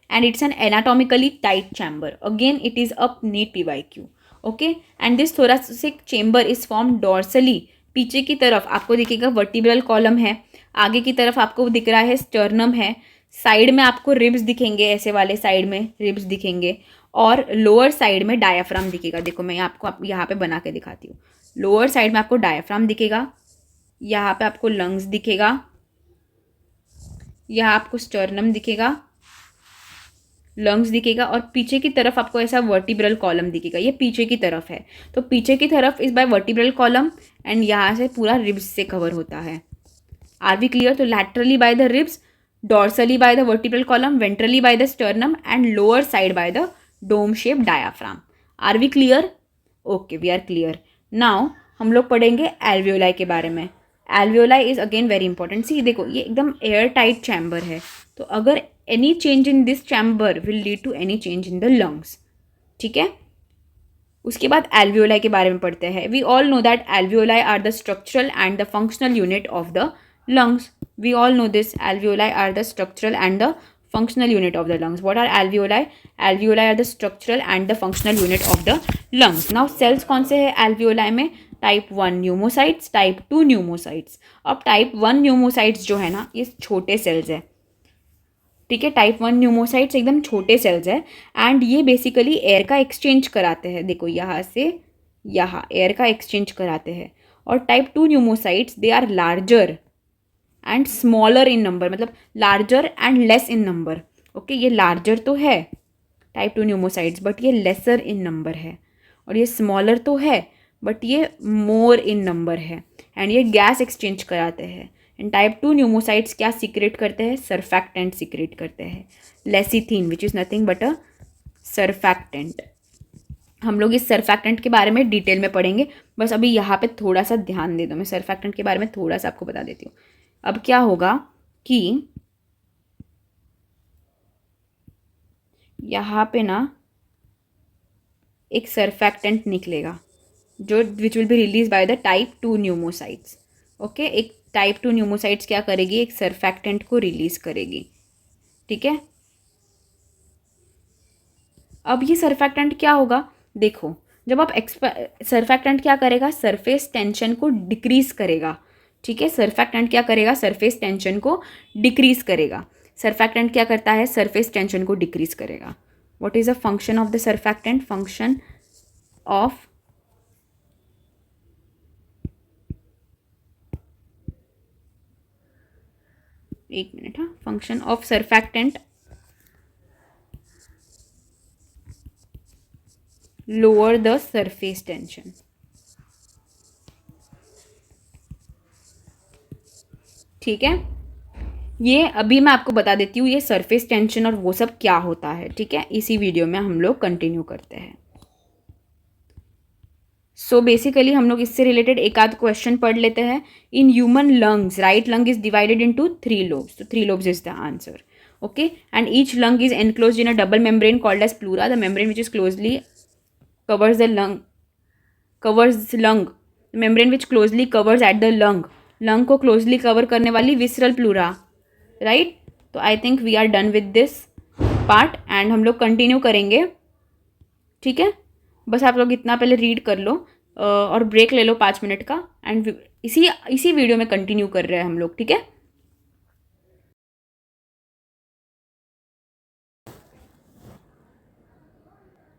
and it's an anatomically tight chamber. Again, it is a NEET PYQ. Okay, and this thoracic chamber is formed dorsally. पीछे की तरफ आपको दिखेगा vertebral column है, आगे की तरफ आपको दिख रहा है स्टर्नम है, साइड में आपको रिब्स दिखेंगे, ऐसे वाले साइड में रिब्स दिखेंगे, और लोअर साइड में डायाफ्राम दिखेगा. देखो मैं आपको यहाँ पे बना के दिखाती हूँ. लोअर साइड में आपको डायाफ्राम दिखेगा, यहाँ पे आपको लंग्स दिखेगा, यहाँ आपको स्टर्नम दिखेगा, लंग्स दिखेगा, और पीछे की तरफ आपको ऐसा वर्टिब्रल कॉलम दिखेगा. ये पीछे की तरफ है, तो पीछे की तरफ is by vertebral column, and यहाँ से पूरा रिब्स से कवर होता है. Are we clear? तो laterally by the ribs, dorsally by the vertebral column, ventrally by the sternum, and lower side by the dome shape diaphragm. Are we clear? Okay, we are clear. Now हम लोग पढ़ेंगे alveoli के बारे में. Alveoli is again very important. See देखो, ये एकदम air tight chamber है, तो अगर any change in this chamber will lead to any change in the lungs. ठीक है, उसके बाद एल्वियोलाई के बारे में पढ़ते हैं. We all know that alveoli are the structural and the functional unit of the lungs. We all know this. Alveoli are the structural and the functional unit of the lungs. What are alveoli? Alveoli are the structural and the functional unit of the lungs. Now cells कौन से है alveoli में? Type 1 pneumocytes, type 2 pneumocytes. अब type 1 pneumocytes जो है ना, ये छोटे सेल्स है. ठीक है, टाइप 1 न्यूमोसाइट्स एकदम छोटे सेल्स है, एंड ये बेसिकली एयर का एक्सचेंज कराते हैं. देखो यहाँ से यहाँ एयर का एक्सचेंज कराते हैं. और type 2 pneumocytes they are larger and smaller in number, मतलब larger and less in number. Okay, ये लार्जर तो है टाइप 2 न्यूमोसाइट्स, बट ये लेसर इन नंबर है. और ये स्मॉलर तो है, बट ये मोर इन नंबर है, एंड ये गैस एक्सचेंज कराते हैं. एंड टाइप 2 न्यूमोसाइट्स क्या सीक्रेट करते हैं? सर्फैक्टेंट सीक्रेट करते हैं. Lecithin which is nothing but a surfactant. हम लोग इस सर्फैक्टेंट के बारे में डिटेल में पढ़ेंगे, बस अभी यहाँ पे थोड़ा सा ध्यान दे दो. मैं सर्फैक्टेंट के बारे में थोड़ा सा आपको बता देती हूँ. अब क्या होगा कि यहाँ पे ना एक सर्फैक्टेंट निकलेगा जो which will be release by the type 2 pneumocytes. Okay, एक टाइप 2 न्यूमोसाइट्स क्या करेगी? एक सर्फैक्टेंट को रिलीज करेगी. ठीक है, अब ये सर्फैक्टेंट क्या होगा? देखो, जब आप सर्फैक्टेंट क्या करेगा? सरफेस टेंशन को डिक्रीज करेगा. ठीक है, सर्फैक्टेंट क्या करेगा? सरफेस टेंशन को डिक्रीज करेगा. सर्फैक्टेंट क्या करता है? सरफेस टेंशन को डिक्रीज करेगा. What is the function of the surfactant? Function of एक मिनट, हाँ, function of surfactant lower the surface tension. ठीक है, ये अभी मैं आपको बता देती हूँ ये सरफेस टेंशन और वो सब क्या होता है. ठीक है, इसी वीडियो में हम लोग कंटिन्यू करते हैं. सो बेसिकली हम लोग इससे रिलेटेड एक आध क्वेश्चन पढ़ लेते हैं. In human lungs, right lung is divided into 3 lobes. तो 3 lobes is the answer. Okay, and each lung is enclosed in a double membrane called as pleura. The membrane which is closely covers the lung, membrane which closely covers at the lung को closely cover करने वाली visceral pleura. Right, तो I think we are done with this part, and हम लोग continue करेंगे. ठीक है, बस आप लोग इतना पहले रीड कर लो और ब्रेक ले लो 5 मिनट का, एंड इसी वीडियो में कंटिन्यू कर रहे हैं हम लोग. ठीक है,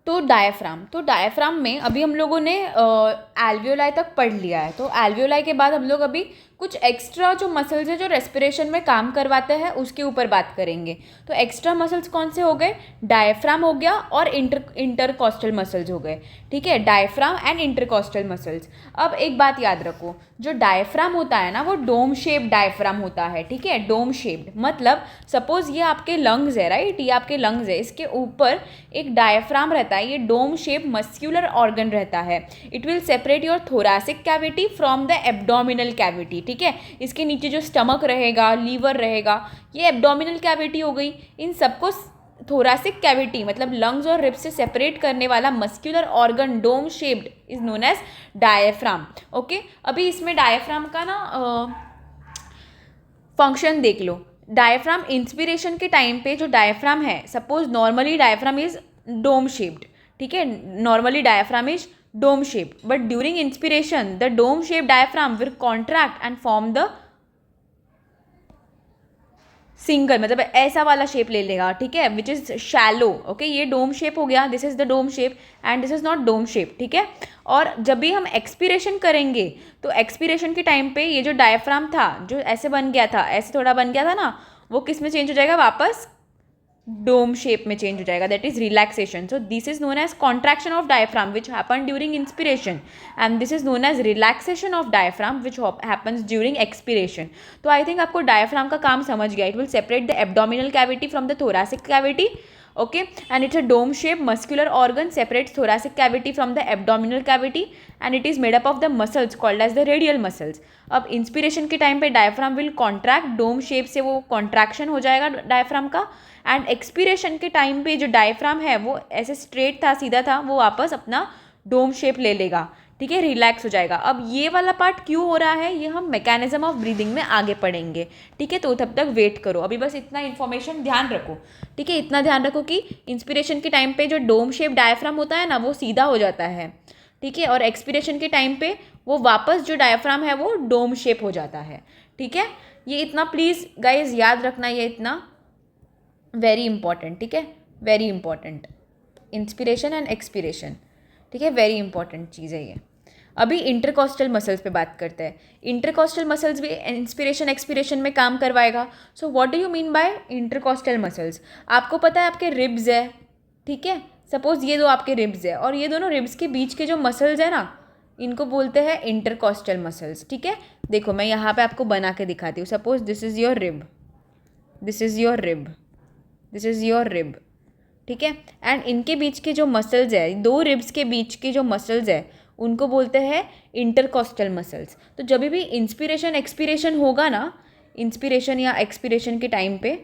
तो डायफ्राम में अभी हम लोगों ने एल्वियोलाई तक पढ़ लिया है. तो एल्वियोलाई के बाद हम लोग अभी कुछ एक्स्ट्रा जो मसल्स है जो रेस्पिरेशन में काम करवाते हैं उसके ऊपर बात करेंगे. तो एक्स्ट्रा मसल्स कौन से हो गए? डायफ्राम हो गया और इंटरकॉस्टल मसल्स हो गए. ठीक है, डायफ्राम एंड इंटरकॉस्टल मसल्स. अब एक बात याद रखो, जो डायफ्राम होता है ना वो डोम शेप्ड डायफ्राम होता है. ठीक है, डोम शेप्ड मतलब सपोज ये आपके लंग्स है, राइट, ये आपके लंग्स है, इसके ऊपर एक डायफ्राम रहता है. ये डोम शेप मस्क्यूलर ऑर्गन रहता है. It will separate your thoracic cavity from the abdominal cavity. ठीक है, इसके नीचे जो स्टमक रहेगा, लीवर रहेगा, ये एब्डोमिनल कैविटी हो गई. इन सबको थोरासिक कैविटी मतलब लंग्स और रिब्स से सेपरेट करने वाला muscular organ dome shaped is known as diaphragm. Okay, अभी इसमें डायफ्राम का ना फंक्शन देख लो. डायफ्राम इंस्पिरेशन के टाइम पे जो डायफ्राम है, suppose normally diaphragm is dome shaped, ठीक है, normally diaphragm is dome shaped, but during inspiration the dome shape diaphragm will contract and form the single, मतलब ऐसा वाला शेप ले लेगा, ठीक है, विच इज़ शैलो, ओके, ये डोम शेप हो गया, this is the dome shape and this is not dome shape, ठीक है। और जब भी हम एक्सपीरेशन करेंगे तो एक्सपीरेशन के टाइम पे ये जो डायफ्राम था, जो ऐसे बन गया था, ऐसे थोड़ा बन गया था ना, वो किस में चेंज हो जाएगा, वापस डोम शेप में चेंज हो जाएगा, that is relaxation. So this is known as contraction of diaphragm which happen during inspiration and this is known as relaxation of diaphragm which happens during expiration. तो I think आपको diaphragm का काम समझ गया। It will separate the abdominal cavity from the thoracic cavity, okay, and it's a dome shaped muscular organ, separates thoracic cavity from the abdominal cavity and it is made up of the muscles called as the radial muscles. अब inspiration के time पे diaphragm will contract, dome shape से वो contraction हो जाएगा diaphragm का, and expiration के time पे जो डायफ्राम है वो ऐसे स्ट्रेट था, सीधा था, वो वापस अपना डोम शेप ले लेगा, ठीक है, रिलैक्स हो जाएगा। अब ये वाला पार्ट क्यों हो रहा है ये हम मैकेनिज्म ऑफ ब्रीदिंग में आगे पढ़ेंगे, ठीक है, तो तब तक वेट करो, अभी बस इतना इन्फॉर्मेशन ध्यान रखो, ठीक है, इतना ध्यान रखो कि इंस्पिरेशन के टाइम पे जो डोम शेप डायफ्राम होता है ना वो सीधा हो जाता है, ठीक है, और एक्सपिरेशन के टाइम पे वो वापस जो डायफ्राम है वो डोम शेप हो जाता है, ठीक है। ये इतना प्लीज़ गाइज याद रखना, ये इतना वेरी इंपॉर्टेंट, ठीक है, very important, inspiration and expiration, ठीक है, वेरी इंपॉर्टेंट चीज़ है ये। अभी इंटरकॉस्टल मसल्स पे बात करते हैं। इंटरकॉस्टल मसल्स भी इंस्पिरेशन एक्सपिरेशन में काम करवाएगा। So what do you mean bye intercostal muscles? आपको पता है आपके रिब्स है, ठीक है, सपोज ये दो आपके रिब्स है और ये दोनों रिब्स के बीच के जो मसल्स है ना, इनको बोलते हैं इंटरकॉस्टल मसल्स, ठीक है। देखो मैं यहाँ पे आपको बना के दिखाती हूँ। Suppose this is your rib, this is your rib, this is your rib, ठीक है, एंड इनके बीच के जो मसल्स है, दो रिब्स के बीच के जो मसल्स है उनको बोलते हैं इंटरकॉस्टल मसल्स। तो जब भी इंस्पिरेशन एक्सपिरेशन होगा ना, इंस्पिरेशन या एक्सपिरेशन के टाइम पे,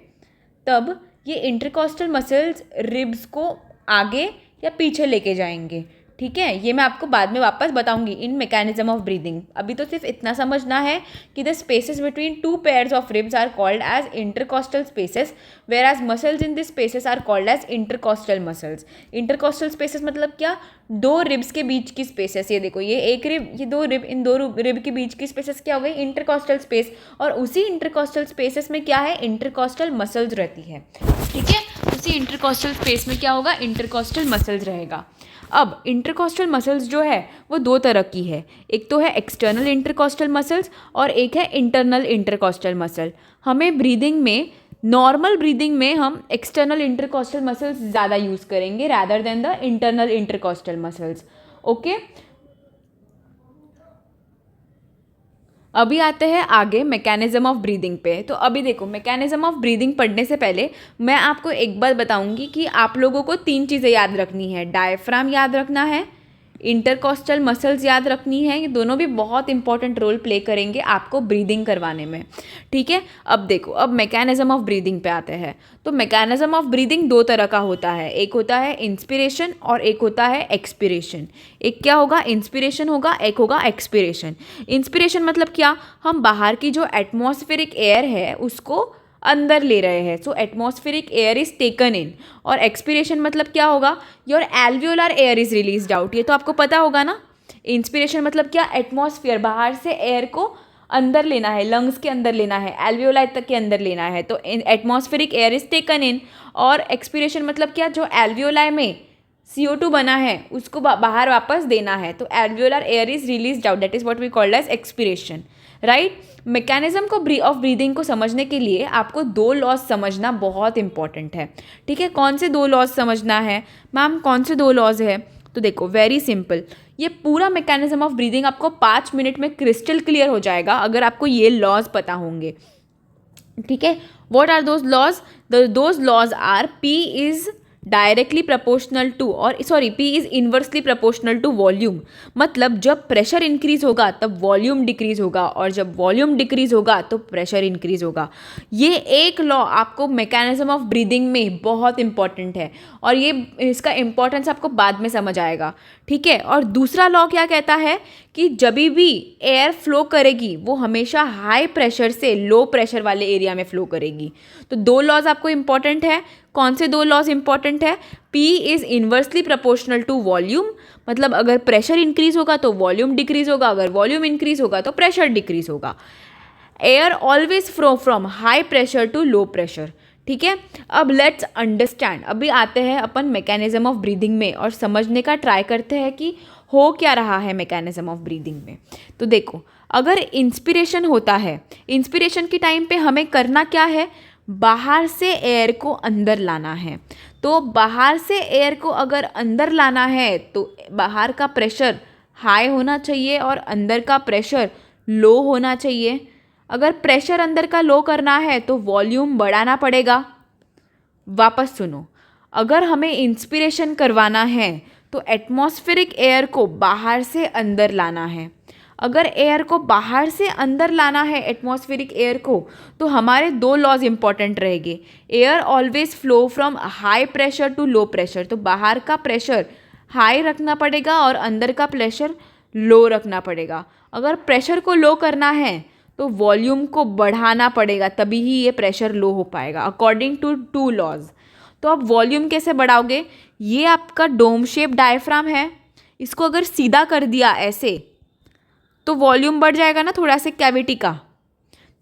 तब ये इंटरकॉस्टल मसल्स रिब्स को आगे या पीछे लेके जाएंगे, ठीक है। ये मैं आपको बाद में वापस बताऊंगी इन मैकेनिज्म ऑफ ब्रीदिंग। अभी तो सिर्फ इतना समझना है कि the spaces between two pairs of ribs are called as intercostal spaces, whereas muscles in this spaces are called as intercostal muscles. Intercostal spaces मतलब क्या? दो रिब्स के बीच की स्पेसेस। ये देखो, ये एक रिब, ये दो रिब, इन दो रिब के बीच की स्पेसेस क्या हो गई? Intercostal space. और उसी इंटरकॉस्टल स्पेसेस में क्या है? इंटरकॉस्टल मसल्स रहती है, ठीक है। उसी इंटरकॉस्टल स्पेस में क्या होगा? इंटरकॉस्टल मसल्स रहेगा। अब इंटरकॉस्टल मसल्स जो है वो दो तरह की है, एक तो है एक्सटर्नल इंटरकॉस्टल मसल्स और एक है इंटरनल इंटरकॉस्टल मसल। हमें ब्रीदिंग में, नॉर्मल ब्रीदिंग में हम एक्सटर्नल इंटरकॉस्टल मसल्स ज़्यादा यूज़ करेंगे rather than the internal intercostal muscles, okay. अभी आते हैं आगे मैकेनिज्म ऑफ ब्रीदिंग पे। तो अभी देखो, मैकेनिज्म ऑफ ब्रीदिंग पढ़ने से पहले मैं आपको एक बात बताऊंगी कि आप लोगों को तीन चीज़ें याद रखनी है। डायफ्राम याद रखना है, इंटरकॉस्टल मसल्स याद रखनी है, ये दोनों भी बहुत इंपॉर्टेंट रोल प्ले करेंगे आपको ब्रीदिंग करवाने में, ठीक है। अब देखो, अब मैकेनिज्म ऑफ ब्रीदिंग पे आते हैं। तो मैकेनिज्म ऑफ ब्रीदिंग दो तरह का होता है, एक होता है इंस्पिरेशन और एक होता है एक्सपिरेशन। एक क्या होगा? इंस्पिरेशन होगा, एक होगा एक्सपिरेशन। इंस्पिरेशन मतलब क्या? हम बाहर की जो एटमॉस्फेरिक एयर है उसको अंदर ले रहे हैं, so atmospheric air is taken in. और एक्सपिरेशन मतलब क्या होगा? Your alveolar air is released out. ये तो आपको पता होगा ना। इंस्पिरेशन मतलब क्या? एटमॉस्फेयर, बाहर से एयर को अंदर लेना है, लंग्स के अंदर लेना है, एल्वियोलाई तक के अंदर लेना है, तो atmospheric air is taken in. और एक्सपिरेशन मतलब क्या? जो एल्वियोलाई में CO2 बना है उसको बाहर वापस देना है, तो alveolar air is released out, that is what we called as expiration, right. Mechanism को ऑफ ब्रीदिंग को समझने के लिए आपको दो लॉज समझना बहुत इंपॉर्टेंट है, ठीक है। कौन से दो लॉज समझना है? मैम कौन से दो लॉज है? तो देखो, वेरी सिंपल, ये पूरा मैकेनिज्म ऑफ ब्रीदिंग आपको 5 मिनट में क्रिस्टल क्लियर हो जाएगा अगर आपको ये लॉज पता होंगे, ठीक है। What are those laws? Those laws are P is directly proportional to, और sorry, P is inversely proportional to volume. मतलब जब प्रेशर इंक्रीज होगा तब वॉल्यूम डिक्रीज होगा, और जब वॉल्यूम डिक्रीज होगा तो प्रेशर इंक्रीज होगा। ये एक लॉ आपको मैकेनिज्म ऑफ ब्रीदिंग में बहुत इंपॉर्टेंट है, और ये इसका इंपॉर्टेंस आपको बाद में समझ आएगा, ठीक है। और दूसरा लॉ क्या कहता है कि जब भी एयर फ्लो करेगी वो हमेशा हाई प्रेशर से लो प्रेशर वाले एरिया में फ्लो करेगी। तो दो लॉज आपको इंपॉर्टेंट है। कौन से दो लॉज इंपॉर्टेंट है? P is inversely proportional to volume, मतलब अगर प्रेशर इंक्रीज होगा तो वॉल्यूम डिक्रीज होगा, अगर वॉल्यूम इंक्रीज होगा तो प्रेशर डिक्रीज होगा। Air always flow from high pressure to low pressure. ठीक है, अब लेट्स अंडरस्टैंड, अभी आते हैं अपन मैकेनिज्म ऑफ ब्रीदिंग में और समझने का ट्राई करते हैं कि हो क्या रहा है मैकेनिज्म ऑफ ब्रीदिंग में। तो देखो, अगर इंस्पिरेशन होता है, इंस्पिरेशन के टाइम पे हमें करना क्या है? बाहर से एयर को अंदर लाना है। तो बाहर से एयर को अगर अंदर लाना है तो बाहर का प्रेशर हाई होना चाहिए और अंदर का प्रेशर लो होना चाहिए। अगर प्रेशर अंदर का लो करना है तो वॉल्यूम बढ़ाना पड़ेगा। वापस सुनो, अगर हमें इंस्पिरेशन करवाना है तो एटमॉस्फेरिक एयर को बाहर से अंदर लाना है। अगर एयर को बाहर से अंदर लाना है, एटमॉस्फेरिक एयर को, तो हमारे दो लॉज इंपॉर्टेंट रहेंगे। Air always flow from high pressure to low pressure, तो बाहर का प्रेशर हाई रखना पड़ेगा और अंदर का प्रेशर लो रखना पड़ेगा। अगर प्रेशर को लो करना है तो वॉल्यूम को बढ़ाना पड़ेगा, तभी ही ये प्रेशर लो हो पाएगा अकॉर्डिंग टू टू लॉज। तो अब वॉल्यूम कैसे बढ़ाओगे? ये आपका डोम शेप डायफ्राम है, इसको अगर सीधा कर दिया ऐसे तो वॉल्यूम बढ़ जाएगा ना थोड़ा से कैविटी का।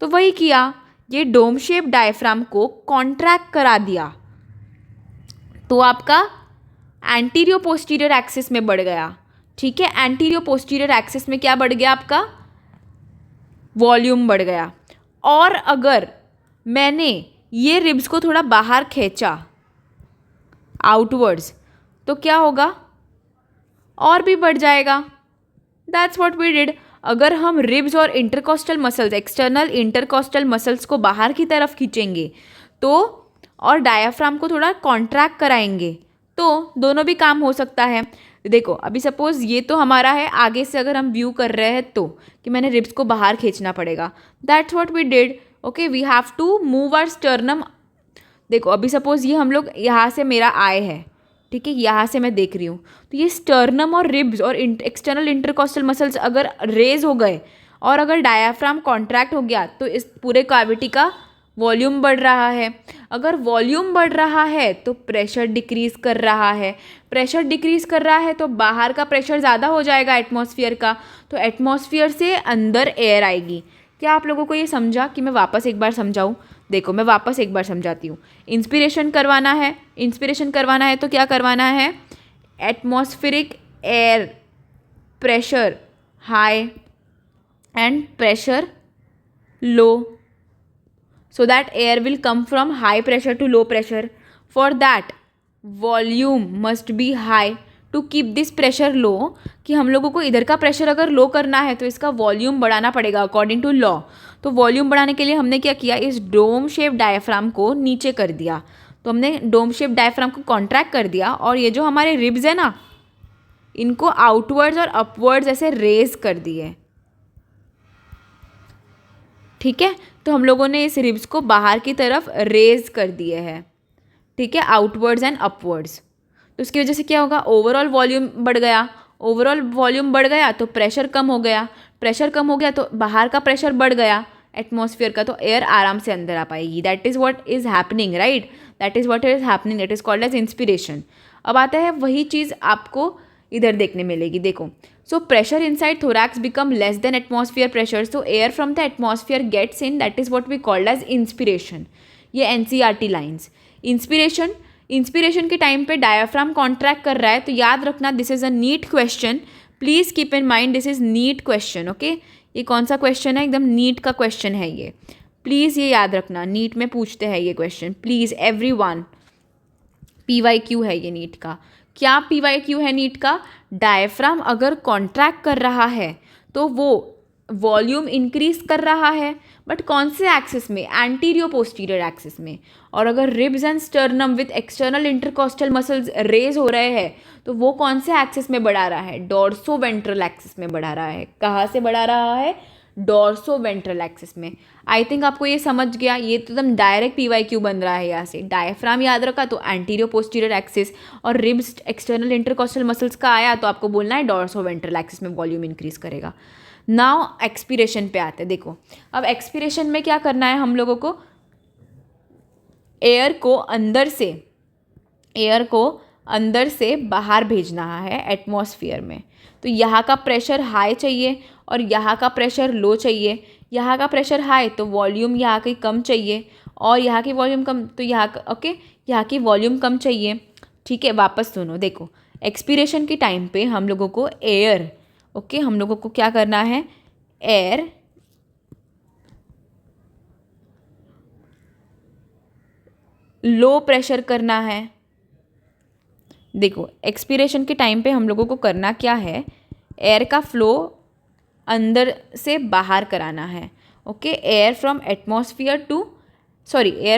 तो वही किया, ये डोम शेप डायफ्राम को कॉन्ट्रैक्ट करा दिया तो आपका एंटीरियो पोस्टीरियर एक्सिस में बढ़ गया। ठीक है, एंटीरियो पोस्टीरियर एक्सिस में क्या बढ़ गया? आपका वॉल्यूम बढ़ गया। और अगर मैंने ये रिब्स को थोड़ा बाहर खींचा आउटवर्ड्स तो क्या होगा? और भी बढ़ जाएगा। That's what we did. अगर हम रिब्स और intercostal muscles, external intercostal muscles को बाहर की तरफ खींचेंगे तो और डायाफ्राम को थोड़ा कॉन्ट्रैक्ट कराएंगे तो दोनों भी काम हो सकता है। देखो, अभी सपोज ये तो हमारा है, आगे से अगर हम व्यू कर रहे हैं तो कि मैंने रिब्स को बाहर खींचना पड़ेगा। That's what we did. Okay, we have to move our sternum. देखो, अभी सपोज ये हम लोग यहाँ से मेरा आय है, ठीक है, यहाँ से मैं देख रही हूँ, तो ये स्टर्नम और रिब्स और एक्सटर्नल इंटरकॉस्टल मसल्स अगर रेज हो गए और अगर डायाफ्राम कॉन्ट्रैक्ट हो गया तो इस पूरे कैविटी का वॉल्यूम बढ़ रहा है। अगर वॉल्यूम बढ़ रहा है तो प्रेशर डिक्रीज कर रहा है, प्रेशर डिक्रीज कर रहा है तो बाहर का प्रेशर ज़्यादा हो जाएगा एटमॉस्फेयर का, तो एटमॉस्फेयर से अंदर एयर आएगी। क्या आप लोगों को ये समझा? कि मैं वापस एक बार समझाऊँ? देखो, मैं वापस एक बार समझाती हूँ। इंस्पिरेशन करवाना है, इंस्पिरेशन करवाना है तो क्या करवाना है? Atmospheric air pressure high and pressure low, so that air will come from high pressure to low pressure. For that volume must be high to keep this pressure low, कि हम लोगों को इधर का प्रेशर अगर लो करना है तो इसका वॉल्यूम बढ़ाना पड़ेगा अकॉर्डिंग टू लॉ। तो वॉल्यूम बढ़ाने के लिए हमने क्या किया? इस डोम शेप डायफ्राम को नीचे कर दिया। तो हमने डोम शेप डायफ्राम को कॉन्ट्रैक्ट कर दिया और ये जो हमारे रिब्स है ना, इनको आउटवर्ड्स और अपवर्ड्स ऐसे रेज कर दिए। ठीक है, तो हम लोगों ने इस रिब्स को बाहर की तरफ रेज कर दिए हैं। ठीक है, आउटवर्ड्स एंड अपवर्ड्स। तो उसकी वजह से क्या होगा? ओवरऑल वॉल्यूम बढ़ गया। ओवरऑल वॉल्यूम बढ़ गया तो प्रेशर कम हो गया, प्रेशर कम हो गया तो बाहर का प्रेशर बढ़ गया एटमॉस्फेयर का, तो एयर आराम से अंदर आ पाएगी। That is what is happening, right? That is what is happening, that is called as inspiration. अब आता है वही चीज़ आपको इधर देखने मिलेगी। देखो, so pressure inside thorax become less than atmosphere pressure, so air from the atmosphere gets in, that is what we called as inspiration. ये NCERT lines। इंस्पिरेशन के टाइम पे डायाफ्राम कॉन्ट्रैक्ट कर रहा है, तो याद रखना this is a NEET question, please keep in mind this is NEET question. Okay, ये कौन सा क्वेश्चन है? एकदम नीट का क्वेश्चन है ये, प्लीज़ ये याद रखना, नीट में पूछते हैं ये क्वेश्चन, प्लीज़ एवरीवन। PYQ है ये नीट का। क्या PYQ है नीट का? डायफ्राम अगर कॉन्ट्रैक्ट कर रहा है तो वो वॉल्यूम इंक्रीज कर रहा है, बट कौन से एक्सिस में? एंटीरियो पोस्टीरियर एक्सिस में। और अगर ribs and sternum with external intercostal muscles raise हो रहे हैं तो वो कौन से एक्सिस में बढ़ा रहा है? डॉर्सो वेंट्रल एक्सिस में बढ़ा रहा है। कहाँ से बढ़ा रहा है? डॉर्सो वेंट्रल एक्सिस में। आई थिंक आपको ये समझ गया, ये तो एकदम डायरेक्ट PYQ बन रहा है यहाँ से। डायफ्राम याद रखा तो एंटीरियर पोस्टीरियर एक्सिस, और रिब्स एक्सटर्नल इंटरकॉस्टल मसल्स का आया तो आपको बोलना है डॉर्सो वेंट्रल एक्सिस में वॉल्यूम इंक्रीज करेगा। नाउ एक्सपीरेशन पे आते हैं। देखो अब एक्सपीरेशन में क्या करना है हम लोगों को, एयर को अंदर से बाहर भेजना है एटमॉस्फेयर में। तो यहाँ का प्रेशर हाई चाहिए और यहाँ का प्रेशर लो चाहिए। यहाँ का प्रेशर हाई तो वॉल्यूम यहाँ की कम चाहिए, और यहाँ की वॉल्यूम कम तो यहाँ की वॉल्यूम कम चाहिए। ठीक है, वापस सुनो। देखो एक्सपीरेशन के टाइम पे हम लोगों को हम लोगों को क्या करना है, एयर लो प्रेशर करना है। देखो एक्सपीरेशन के टाइम पे हम लोगों को करना क्या है, एयर का फ्लो अंदर से बाहर कराना है। Air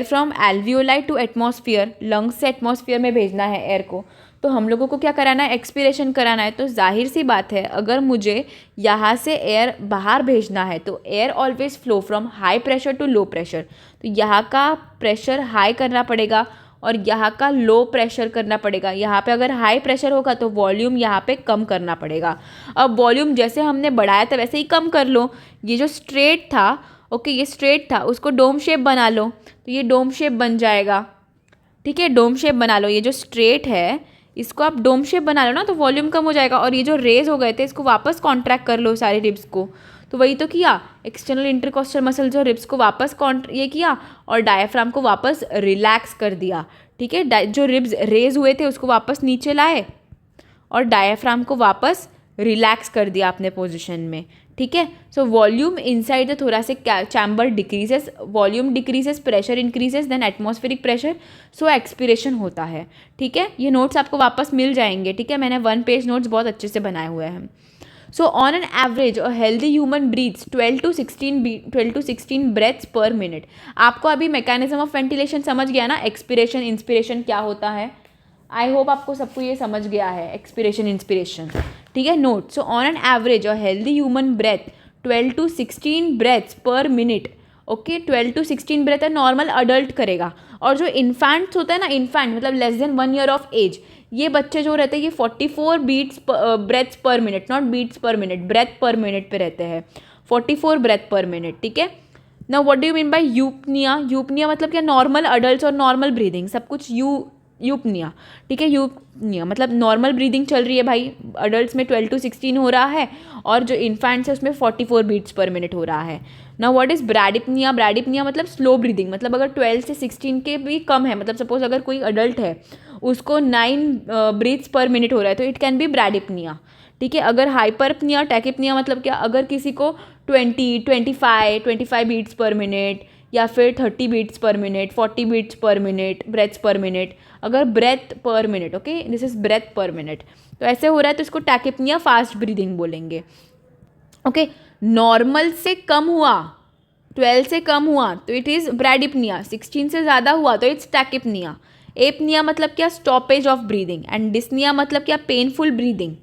from alveoli to atmosphere, lungs से एटमॉस्फेयर में भेजना है एयर को। तो हम लोगों को क्या कराना है, एक्सपीरेशन कराना है। तो जाहिर सी बात है, अगर मुझे यहाँ से एयर बाहर भेजना है तो air always flow from high pressure to low pressure. तो यहाँ का प्रेशर हाई करना पड़ेगा और यहाँ का लो प्रेशर करना पड़ेगा। यहाँ पे अगर हाई प्रेशर होगा तो वॉल्यूम यहाँ पे कम करना पड़ेगा। अब वॉल्यूम जैसे हमने बढ़ाया था वैसे ही कम कर लो। ये जो स्ट्रेट था, ये स्ट्रेट था, उसको डोम शेप बना लो, तो ये डोम शेप बन जाएगा। ठीक है, डोम शेप बना लो। ये जो स्ट्रेट है इसको आप डोम शेप बना लो ना, तो वॉल्यूम कम हो जाएगा। और ये जो रेज हो गए थे इसको वापस कॉन्ट्रैक्ट कर लो सारे रिब्स को। तो वही तो किया, एक्सटर्नल इंटरकॉस्टल मसल जो रिब्स को वापस ये किया और डायफ्राम को वापस रिलैक्स कर दिया। ठीक है, जो रिब्स रेज हुए थे उसको वापस नीचे लाए और डायफ्राम को वापस रिलैक्स कर दिया अपने पोजीशन में। ठीक है, so volume inside the thoracic chamber decreases, volume decreases, pressure increases, then atmospheric pressure, so expiration होता है। ठीक है, ये नोट्स आपको वापस मिल जाएंगे। ठीक है, मैंने 1 पेज नोट्स बहुत अच्छे से बनाए हुए हैं। So on an average a healthy human breathes 12 to 16 breaths per minute. आपको अभी मैकेनिज्म ऑफ वेंटिलेशन समझ गया ना, एक्सपीरेशन इंस्पिरेशन क्या होता है। आई होप आपको सबको ये समझ गया है, एक्सपीरेशन इंस्पिरेशन। ठीक है, note. So on an average a healthy human breath 12 to 16 breaths per minute. 12 to 16 breath है नॉर्मल अडल्ट करेगा। और जो इन्फेंट्स होता है ना, इन्फेंट मतलब less than 1 year of age, ये बच्चे जो रहते हैं ये 44 breaths per minute, not beats per minute, breath per minute पे रहते हैं, 44 ब्रेथ पर मिनट। ठीक है, ना what do you mean bye यूपनिया। यूपनिया मतलब क्या, नॉर्मल अडल्ट और नॉर्मल ब्रीदिंग, सब कुछ यूपनिया। ठीक है, यूपनिया मतलब नॉर्मल ब्रीदिंग चल रही है भाई, अडल्ट्स में 12 to 16 हो रहा है और जो इन्फेंट्स है उसमें 44 बीट्स पर मिनट हो रहा है। ना व्हाट इज़ ब्रैडिपनिया। ब्रैडिपनिया मतलब स्लो ब्रीदिंग, मतलब अगर 12 से 16 के भी कम है, मतलब सपोज अगर कोई अडल्ट है उसको 9 ब्रीथ्स पर मिनट हो रहा है तो इट कैन बी ब्रैडिपनिया। ठीक है, अगर हाइपरपनिया टैकिपनिया मतलब क्या, अगर किसी को 25 बीट्स पर मिनट या फिर 30 beats per minute, 40 beats per minute, breaths per minute, अगर breath per minute, this is breath per minute, तो ऐसे हो रहा है तो इसको टैकिपनिया फास्ट ब्रीदिंग बोलेंगे। नॉर्मल से कम हुआ, 12 से कम हुआ तो इट इज़ ब्रैडिपनिया, 16 से ज़्यादा हुआ तो इट्स टैकिपनिया। एपनिया मतलब क्या, stoppage of breathing. And dyspnea मतलब क्या, पेनफुल ब्रीदिंग।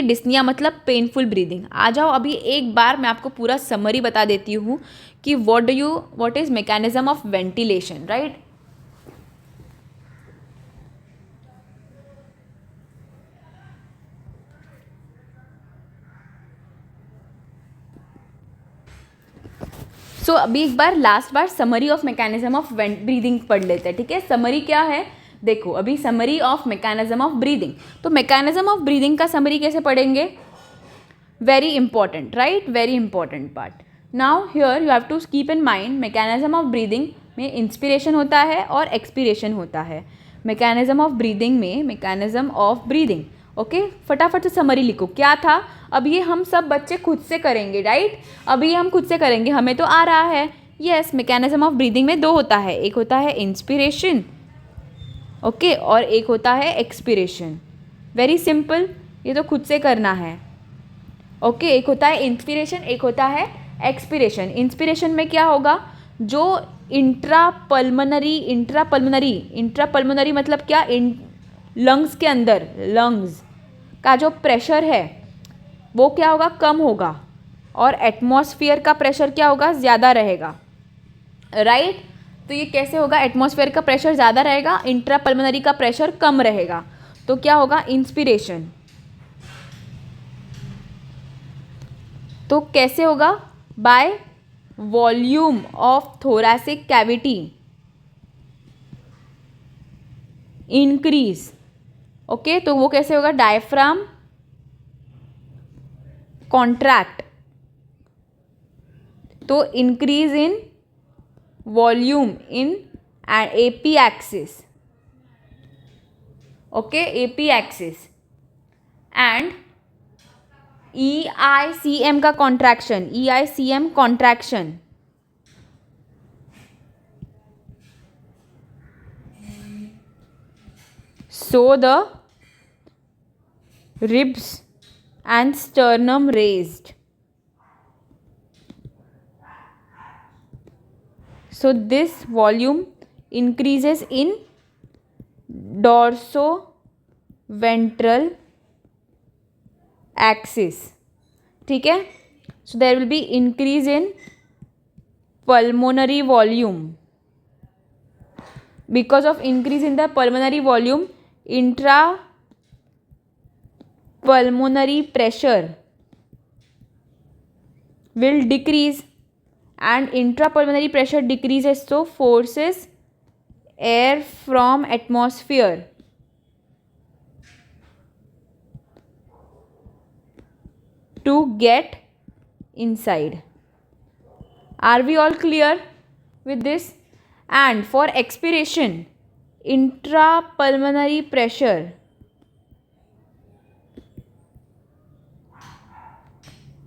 डिस्निया मतलब पेनफुल ब्रीदिंग। आ जाओ अभी एक बार मैं आपको पूरा समरी बता देती हूँ कि what is mechanism of ventilation, right. So अभी एक बार लास्ट बार summary of mechanism of breathing पढ़ लेते हैं। ठीक है, समरी क्या है, देखो अभी summary of mechanism of breathing. तो मैकेनिज्म ऑफ ब्रीदिंग का समरी कैसे पढ़ेंगे, very important, right, very important part. Now here you have to keep in mind mechanism of breathing में इंस्पिरेशन होता है और एक्सपीरेशन होता है। मैकेनिज्म ऑफ ब्रीदिंग में मैकेनिज्म ऑफ ब्रीदिंग, फटाफट से समरी लिखो क्या था। अब ये हम सब बच्चे खुद से करेंगे, राइट, अभी हम खुद से करेंगे, हमें तो आ रहा है। यस, मैकेनिज्म ऑफ ब्रीदिंग में 2 होता है, एक होता है इंस्पिरेशन, और एक होता है एक्सपीरेशन। वेरी सिंपल, ये तो खुद से करना है। एक होता है इंस्पिरेशन, एक होता है एक्सपीरेशन। इंस्पिरेशन में क्या होगा, जो इंट्रापल्मोनरी मतलब क्या, लंग्स के अंदर, लंग्स का जो प्रेशर है वो क्या होगा, कम होगा, और एटमॉस्फेयर का प्रेशर क्या होगा, ज़्यादा रहेगा, राइट। तो ये कैसे होगा, एटमॉस्फेयर का प्रेशर ज़्यादा रहेगा, इंट्रा पल्मोनरी का प्रेशर कम रहेगा, तो क्या होगा, इंस्पिरेशन। तो कैसे होगा, by volume of thoracic cavity increase. Okay, तो वो कैसे होगा, डायफ्राम कॉन्ट्रैक्ट, तो increase in volume in AP axis, okay, AP axis, and EICM का contraction, EICM contraction, so the ribs and sternum raised, so this volume increases in dorsoventral axis, ठीक है। so there will be increase in pulmonary volume, because of increase in the pulmonary volume intra pulmonary pressure will decrease, and intrapulmonary pressure decreases, so forces air from atmosphere to get inside. Are we all clear with this? And for expiration, intrapulmonary pressure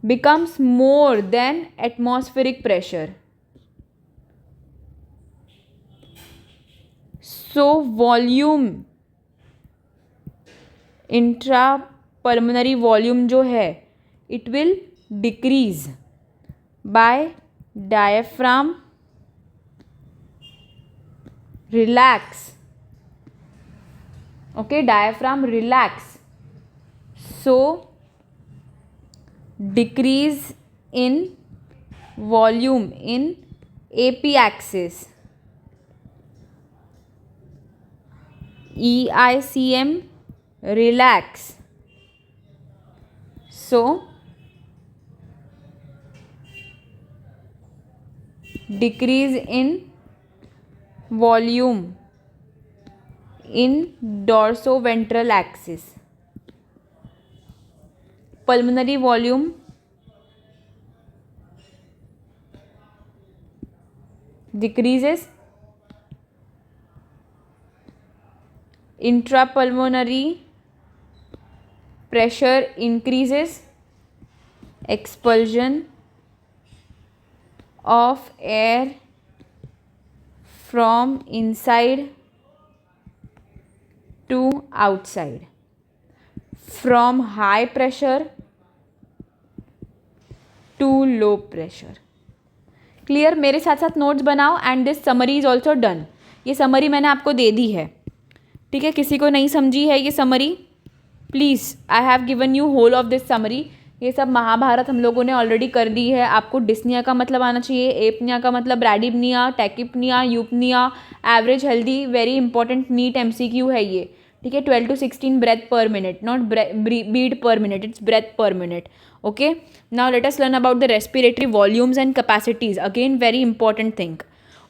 becomes more than atmospheric pressure, so volume, intrapulmonary volume जो है it will decrease by diaphragm relax, okay, diaphragm relax, so decrease in volume in AP axis, EICM relax, so decrease in volume in dorsoventral axis, pulmonary volume decreases, intrapulmonary pressure increases, expulsion of air from inside to outside, from high pressure to low pressure. Clear, मेरे साथ साथ notes बनाओ, and this summary is also done. ये summary मैंने आपको दे दी है, ठीक है। किसी को नहीं समझी है ये summary, please, I have given you whole of this summary. ये सब महाभारत हम लोगों ने ऑलरेडी कर दी है। आपको डिस्निया का मतलब आना चाहिए, एपनिया का मतलब bradypnoea, tachypnoea, eupnoea, average healthy, very important NEET MCQ है ये, ठीक है। 12 to 16 breath per minute, not beat per minute, it's breath per minute, okay. Now let us learn about the respiratory volumes and capacities, again very important thing,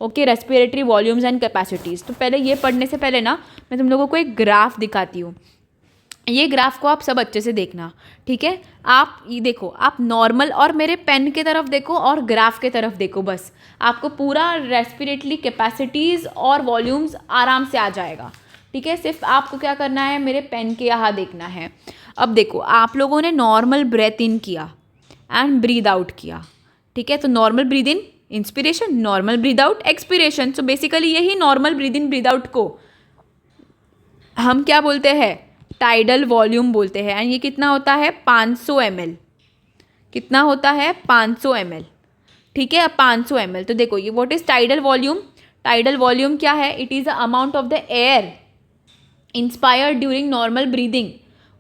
okay, respiratory volumes and capacities. तो पहले ये पढ़ने से पहले ना मैं तुम लोगों को एक ग्राफ दिखाती हूँ। ये ग्राफ को आप सब अच्छे से देखना, ठीक है। आप ये देखो, आप नॉर्मल और मेरे पेन की तरफ देखो और ग्राफ के तरफ देखो, बस आपको पूरा रेस्पिरेटरी कैपेसिटीज़ और वॉल्यूम्स आराम से आ जाएगा, ठीक है। सिर्फ आपको क्या करना है, मेरे पेन के यहाँ देखना है। अब देखो, आप लोगों ने नॉर्मल ब्रेथ इन किया एंड ब्रीद आउट किया, ठीक है। तो normal breathe in inspiration, normal breathe out expiration. So basically यही normal breathe in breathe out को हम क्या बोलते हैं, टाइडल वॉल्यूम बोलते हैं। एंड ये कितना होता है, 500 ml। कितना होता है, 500 ml, ठीक है। अब 500 ml, तो देखो ये what is tidal volume. Tidal volume क्या है, it is the amount of the air inspired during normal breathing.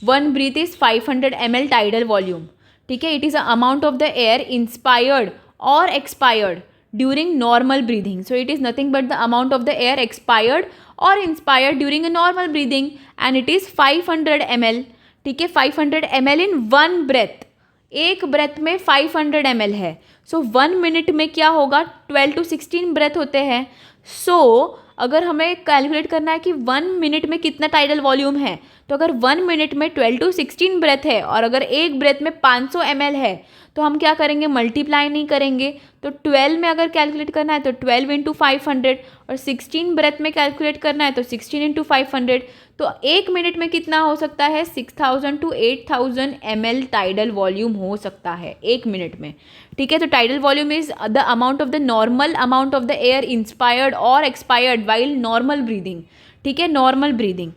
One breath is 500 ml tidal volume, ठीक है, it is a amount of the air inspired और expired during normal breathing. So it is nothing but the amount of the air expired और inspired during a normal breathing and it is 500 ml. ठीक है, 500 ml in one breath. एक breath में 500 ml है. सो 1 minute में क्या होगा, 12 to 16 breath होते हैं. सो अगर हमें कैलकुलेट करना है कि 1 मिनट में कितना टाइडल वॉल्यूम है, तो अगर 1 मिनट में 12 to 16 ब्रेथ है और अगर एक ब्रेथ में 500 ml है, तो हम क्या करेंगे, मल्टीप्लाई नहीं करेंगे. तो 12 में अगर कैलकुलेट करना है तो 12 इंटू 500 और 16 ब्रेथ में कैलकुलेट करना है तो 16 इंटू 500. तो एक मिनट में कितना हो सकता है, 6000 to 8000 ml टाइडल वॉल्यूम हो सकता है एक मिनट में. ठीक है, तो tidal volume is the amount of the normal amount of the air inspired और एक्सपायर्ड वाइल नॉर्मल ब्रीदिंग. ठीक है, normal breathing.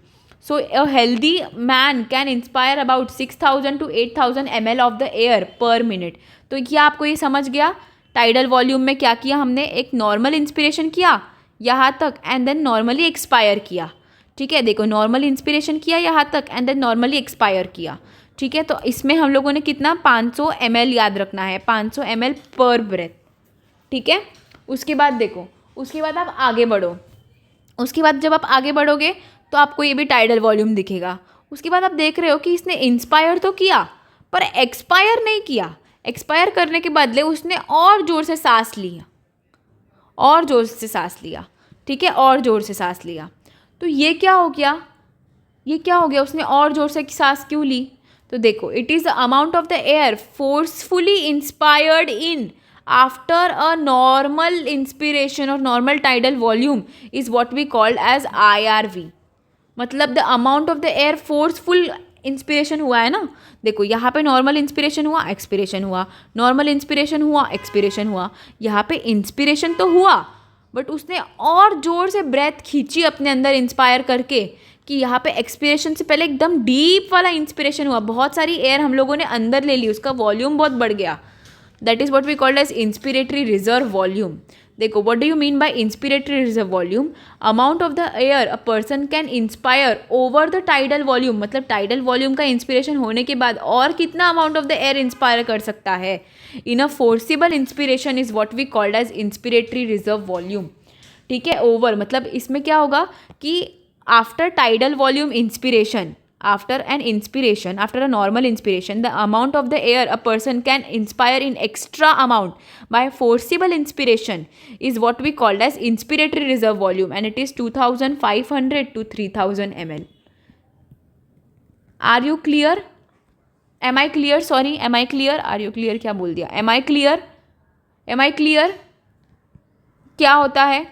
So a healthy man can inspire about 6000 to 8000 ml of the air per minute. तो क्या आपको ये समझ गया, tidal volume में क्या किया हमने, एक नॉर्मल इंस्पिरेशन किया यहाँ तक एंड देन नॉर्मली एक्सपायर किया. ठीक है, देखो नॉर्मल इंस्पिरेशन किया यहाँ तक एंड देन नॉर्मली एक्सपायर किया. ठीक है, तो इसमें हम लोगों ने कितना 500 ml याद रखना है, 500 ml पर ब्रेथ. ठीक है, उसके बाद देखो, उसके बाद आप आगे बढ़ो. उसके बाद जब आप आगे बढ़ोगे तो आपको ये भी टाइडल वॉल्यूम दिखेगा. उसके बाद आप देख रहे हो कि इसने इंस्पायर तो किया पर एक्सपायर नहीं किया. एक्सपायर करने के बदले उसने और ज़ोर से सांस लिया, और ज़ोर से सांस लिया. ठीक है, और ज़ोर से सांस लिया. तो ये क्या हो गया, ये क्या हो गया, उसने और ज़ोर से सांस क्यों ली. तो देखो, it is the amount of the air forcefully inspired in after a normal inspiration और normal tidal volume is what we called as IRV. मतलब the amount of the air forceful inspiration हुआ है ना. देखो यहाँ पे नॉर्मल इंस्पिरेशन हुआ, expiration हुआ, नॉर्मल इंस्पिरेशन हुआ, एक्सपिरेशन हुआ. यहाँ पे इंस्पिरेशन तो हुआ बट उसने और ज़ोर से ब्रेथ खींची अपने अंदर इंस्पायर करके, कि यहाँ पे एक्सपिरेशन से पहले एकदम डीप वाला इंस्पिरेशन हुआ, बहुत सारी एयर हम लोगों ने अंदर ले ली, उसका वॉल्यूम बहुत बढ़ गया. That is what we called as inspiratory reserve volume. देखो, what do you mean by inspiratory reserve volume, amount of the air a person can inspire over the tidal volume. मतलब टाइडल वॉल्यूम का inspiration होने के बाद और कितना amount of the air inspire कर सकता है in a forcible inspiration is what we called as inspiratory reserve volume. ठीक है, ओवर मतलब इसमें क्या होगा कि after tidal volume inspiration, after an inspiration, after a normal inspiration, the amount of the air a person can inspire in extra amount by forcible inspiration is what we called as inspiratory reserve volume, and it is 2500 to 3000 ml. Are you clear? Am I clear? Sorry, am I clear? Are you clear? क्या बोल दिया, am I clear? Am I clear? क्या होता है.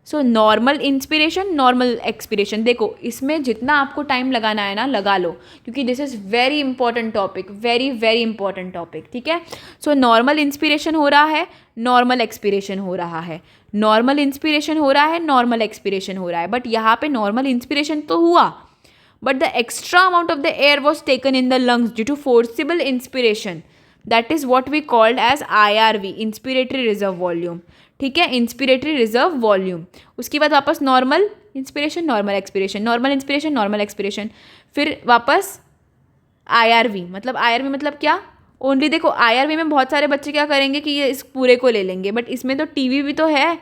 So normal inspiration, normal expiration. देखो इसमें जितना आपको टाइम लगाना है ना लगा लो, क्योंकि this is very important topic, very very important topic. ठीक है, सो नॉर्मल इंस्पिरेशन हो रहा है, नॉर्मल एक्सपिरेशन हो रहा है, नॉर्मल इंस्पिरेशन हो रहा है, नॉर्मल एक्सपिरेशन हो रहा है. बट यहाँ पे नॉर्मल इंस्पिरेशन तो हुआ but the extra amount of the air was taken in the lungs due to forcible inspiration. That is what we called as IRV, inspiratory reserve volume. ठीक है, inspiratory reserve volume. उसके बाद वापस normal inspiration, normal expiration, normal inspiration, normal expiration, फिर वापस IRV. मतलब IRV मतलब क्या, ओनली देखो IRV में बहुत सारे बच्चे क्या करेंगे कि ये इस पूरे को ले लेंगे, बट इसमें तो TV भी तो है,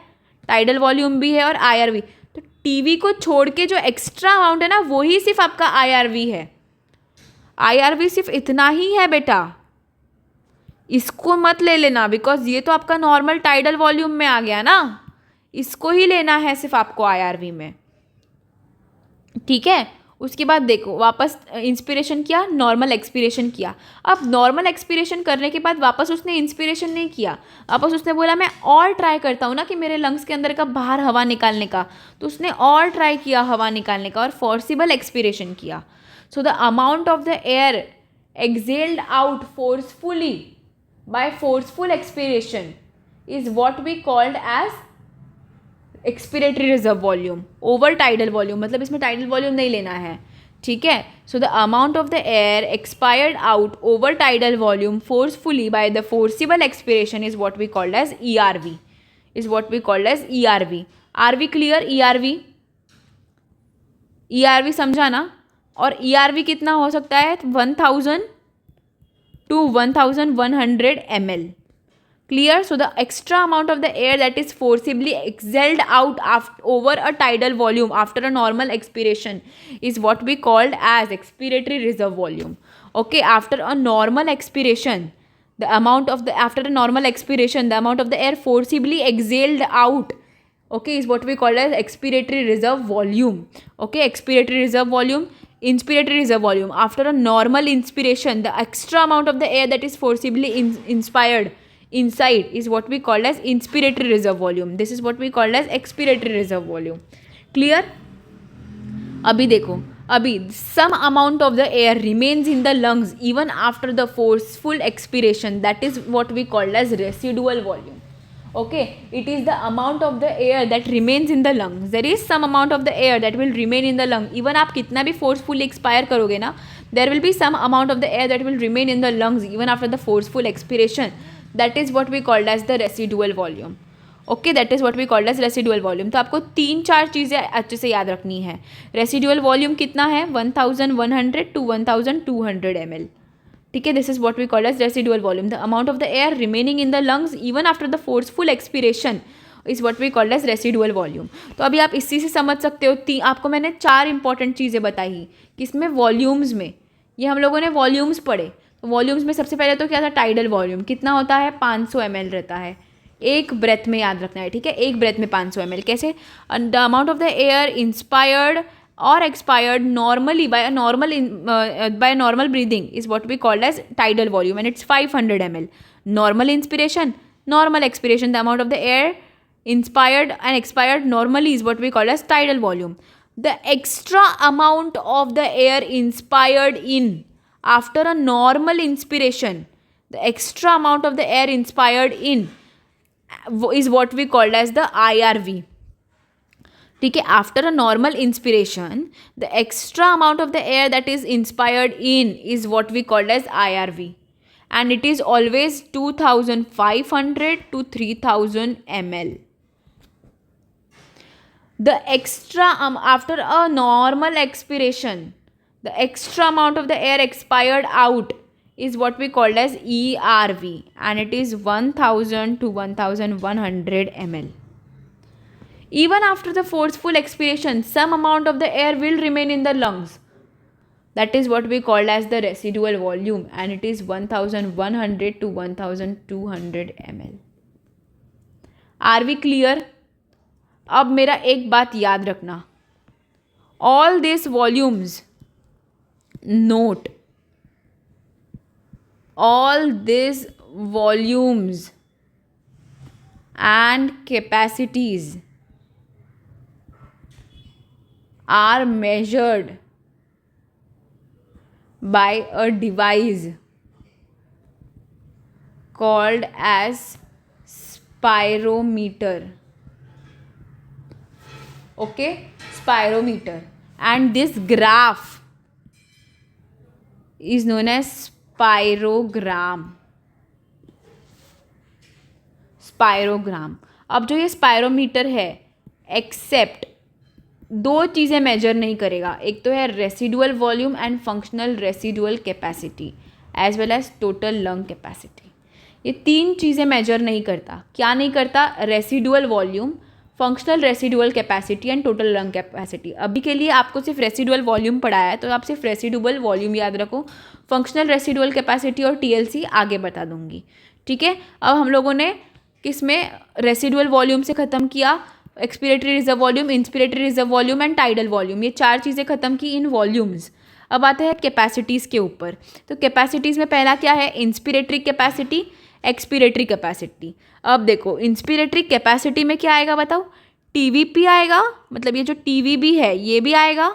टाइडल वॉल्यूम भी है और IRV. तो TV को छोड़ के जो एक्स्ट्रा अमाउंट है ना वही सिर्फ आपका IRV है. IRV सिर्फ इतना ही है बेटा, इसको मत ले लेना बिकॉज ये तो आपका नॉर्मल टाइडल वॉल्यूम में आ गया ना, इसको ही लेना है सिर्फ आपको IRV में. ठीक है, उसके बाद देखो वापस इंस्पिरेशन किया, नॉर्मल एक्सपिरेशन किया. अब नॉर्मल एक्सपिरेशन करने के बाद वापस उसने इंस्पिरेशन नहीं किया, वापस उसने बोला मैं और ट्राई करता हूँ ना कि मेरे लंग्स के अंदर का बाहर हवा निकालने का. तो उसने और ट्राई किया हवा निकालने का और फोर्सिबल एक्सपिरेशन किया. So the amount of the air excelled out forcefully by forceful expiration is what we called as expiratory reserve volume over tidal volume. मतलब इसमें tidal volume नहीं लेना है. ठीक है, so the amount of the air expired out over tidal volume forcefully by the forcible expiration is what we called as ERV, is what we called as ERV. Are we clear? ERV समझा ना. और ERV कितना हो सकता है, 1000 to 1100 ml. Clear? So the extra amount of the air that is forcibly exhaled out over a tidal volume after a normal expiration is what we called as expiratory reserve volume. Okay, after a normal expiration, the amount of the after a normal expiration, the amount of the air forcibly exhaled out, okay, is what we call as expiratory reserve volume. Okay, expiratory reserve volume, inspiratory reserve volume. After a normal inspiration, the extra amount of the air that is forcibly inspired inside is what we call as inspiratory reserve volume. This is what we call as expiratory reserve volume. Clear? अभी देखो, अभी some amount of the air remains in the lungs even after the forceful expiration. That is what we call as residual volume. Okay, it is the amount of the air that remains in the lungs. There is some amount of the air that will remain in the lung. Even आप कितना भी forcefully expire करोगे ना, there will be some amount of the air that will remain in the lungs even after the forceful expiration. That is what we called as the residual volume. Okay, that is what we called as residual volume. तो आपको 3-4 चीज़ें अच्छे से याद रखनी है. Residual volume कितना है? 1100 to 1200 ml. ठीक है, this is what we called as residual volume. The amount of the air remaining in the lungs even after the forceful expiration is what we called as residual volume. तो अभी आप इसी से समझ सकते हो. आपको मैंने 4 इंपॉर्टेंट चीज़ें बताई किसमें, वॉल्यूम्स में. ये हम लोगों ने वॉल्यूम्स पढ़े. तो वॉल्यूम्स में सबसे पहले तो क्या था? Tidal volume. कितना होता है? 500 ml रहता है. एक ब्रेथ में याद रखना है. ठीक है, एक ब्रेथ में 500 ml. कैसे? The amount of the air inspired or expired normally by normal breathing is what we called as tidal volume, and it's 500 ml. Normal inspiration, normal expiration, the amount of the air inspired and expired normally is what we call as tidal volume. The extra amount of the air inspired in after a normal inspiration, the extra amount of the air inspired in is what we called as the IRV. ठीक है, after a normal inspiration the extra amount of the air that is inspired in is what we called as IRV, and it is always 2500 to 3000 ml. The extra after a normal expiration the extra amount of the air expired out is what we called as ERV, and it is 1000 to 1100 ml. Even after the forceful expiration, some amount of the air will remain in the lungs. That is what we call as the residual volume, and it is 1100 to 1200 ml. Are we clear? अब मेरा एक बात याद रखना. All these volumes, note, all these volumes and capacities are measured by a device called as spirometer. Okay, spirometer, and this graph is known as spirogram. अब जो ये spirometer है, एक्सेप्ट 2 चीज़ें मेजर नहीं करेगा. एक तो है residual volume and functional residual capacity as well as total lung capacity. ये 3 चीज़ें मेजर नहीं करता. क्या नहीं करता? Residual volume, functional residual capacity and total lung capacity. अभी के लिए आपको सिर्फ रेसिडुअल वॉल्यूम पढ़ाया है, तो आप सिर्फ रेसिडुअल वॉल्यूम याद रखो. फंक्शनल रेसिडुअल कैपेसिटी और TLC आगे बता दूंगी. ठीक है, अब हम लोगों ने किसमें रेसिडुअल वॉल्यूम से ख़त्म किया? Expiratory reserve volume, inspiratory reserve volume and tidal volume. ये 4 चीज़ें ख़त्म की इन वॉल्यूम्स. अब आते हैं कैपेसिटीज़ के ऊपर. तो कैपेसिटीज़ में पहला क्या है? Inspiratory capacity, expiratory capacity. अब देखो, इंस्पिरेटरी कैपेसिटी में क्या आएगा बताओ? TVP आएगा, मतलब ये जो TVB है ये भी आएगा,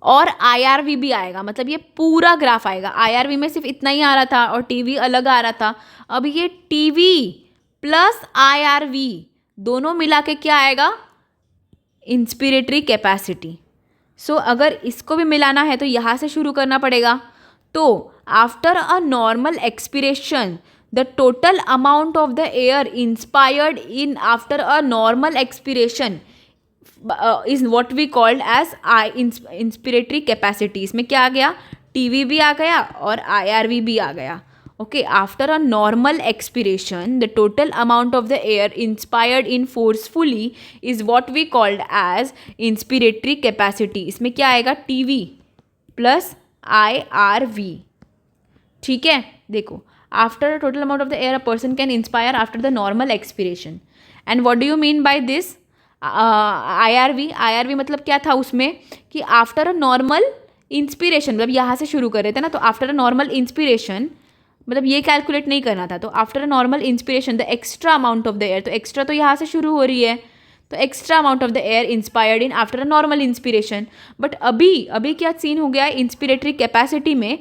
और IRV भी आएगा. मतलब ये पूरा ग्राफ आएगा. IRV में सिर्फ इतना ही आ रहा था और TV अलग आ रहा था. अब ये TV प्लस IRV दोनों मिला के क्या आएगा? Inspiratory capacity. सो अगर इसको भी मिलाना है तो यहाँ से शुरू करना पड़ेगा. तो after a normal expiration the total amount of the air inspired in after a normal expiration is what we called as inspiratory capacity. इसमें क्या आ गया? टीवी भी आ गया और आईआरवी भी आ गया. Okay, after a normal expiration, the total amount of the air inspired in forcefully is what we called as inspiratory capacity. इसमें क्या आएगा? TV plus IRV. ठीक है, देखो, after total amount of the air a person can inspire after the normal expiration. And what do you mean by this? IRV मतलब क्या था उसमें कि आफ्टर अ नॉर्मल इंस्पिरेशन, मतलब यहाँ से शुरू कर रहे थे ना, तो आफ्टर अ नॉर्मल इंस्पिरेशन मतलब ये कैलकुलेट नहीं करना था. तो after a normal inspiration the extra amount of the air, तो एक्स्ट्रा तो यहाँ से शुरू हो रही है, तो extra amount of the air inspired in after a normal inspiration. But अभी क्या सीन हो गया है? इंस्पिरेटरी कैपेसिटी में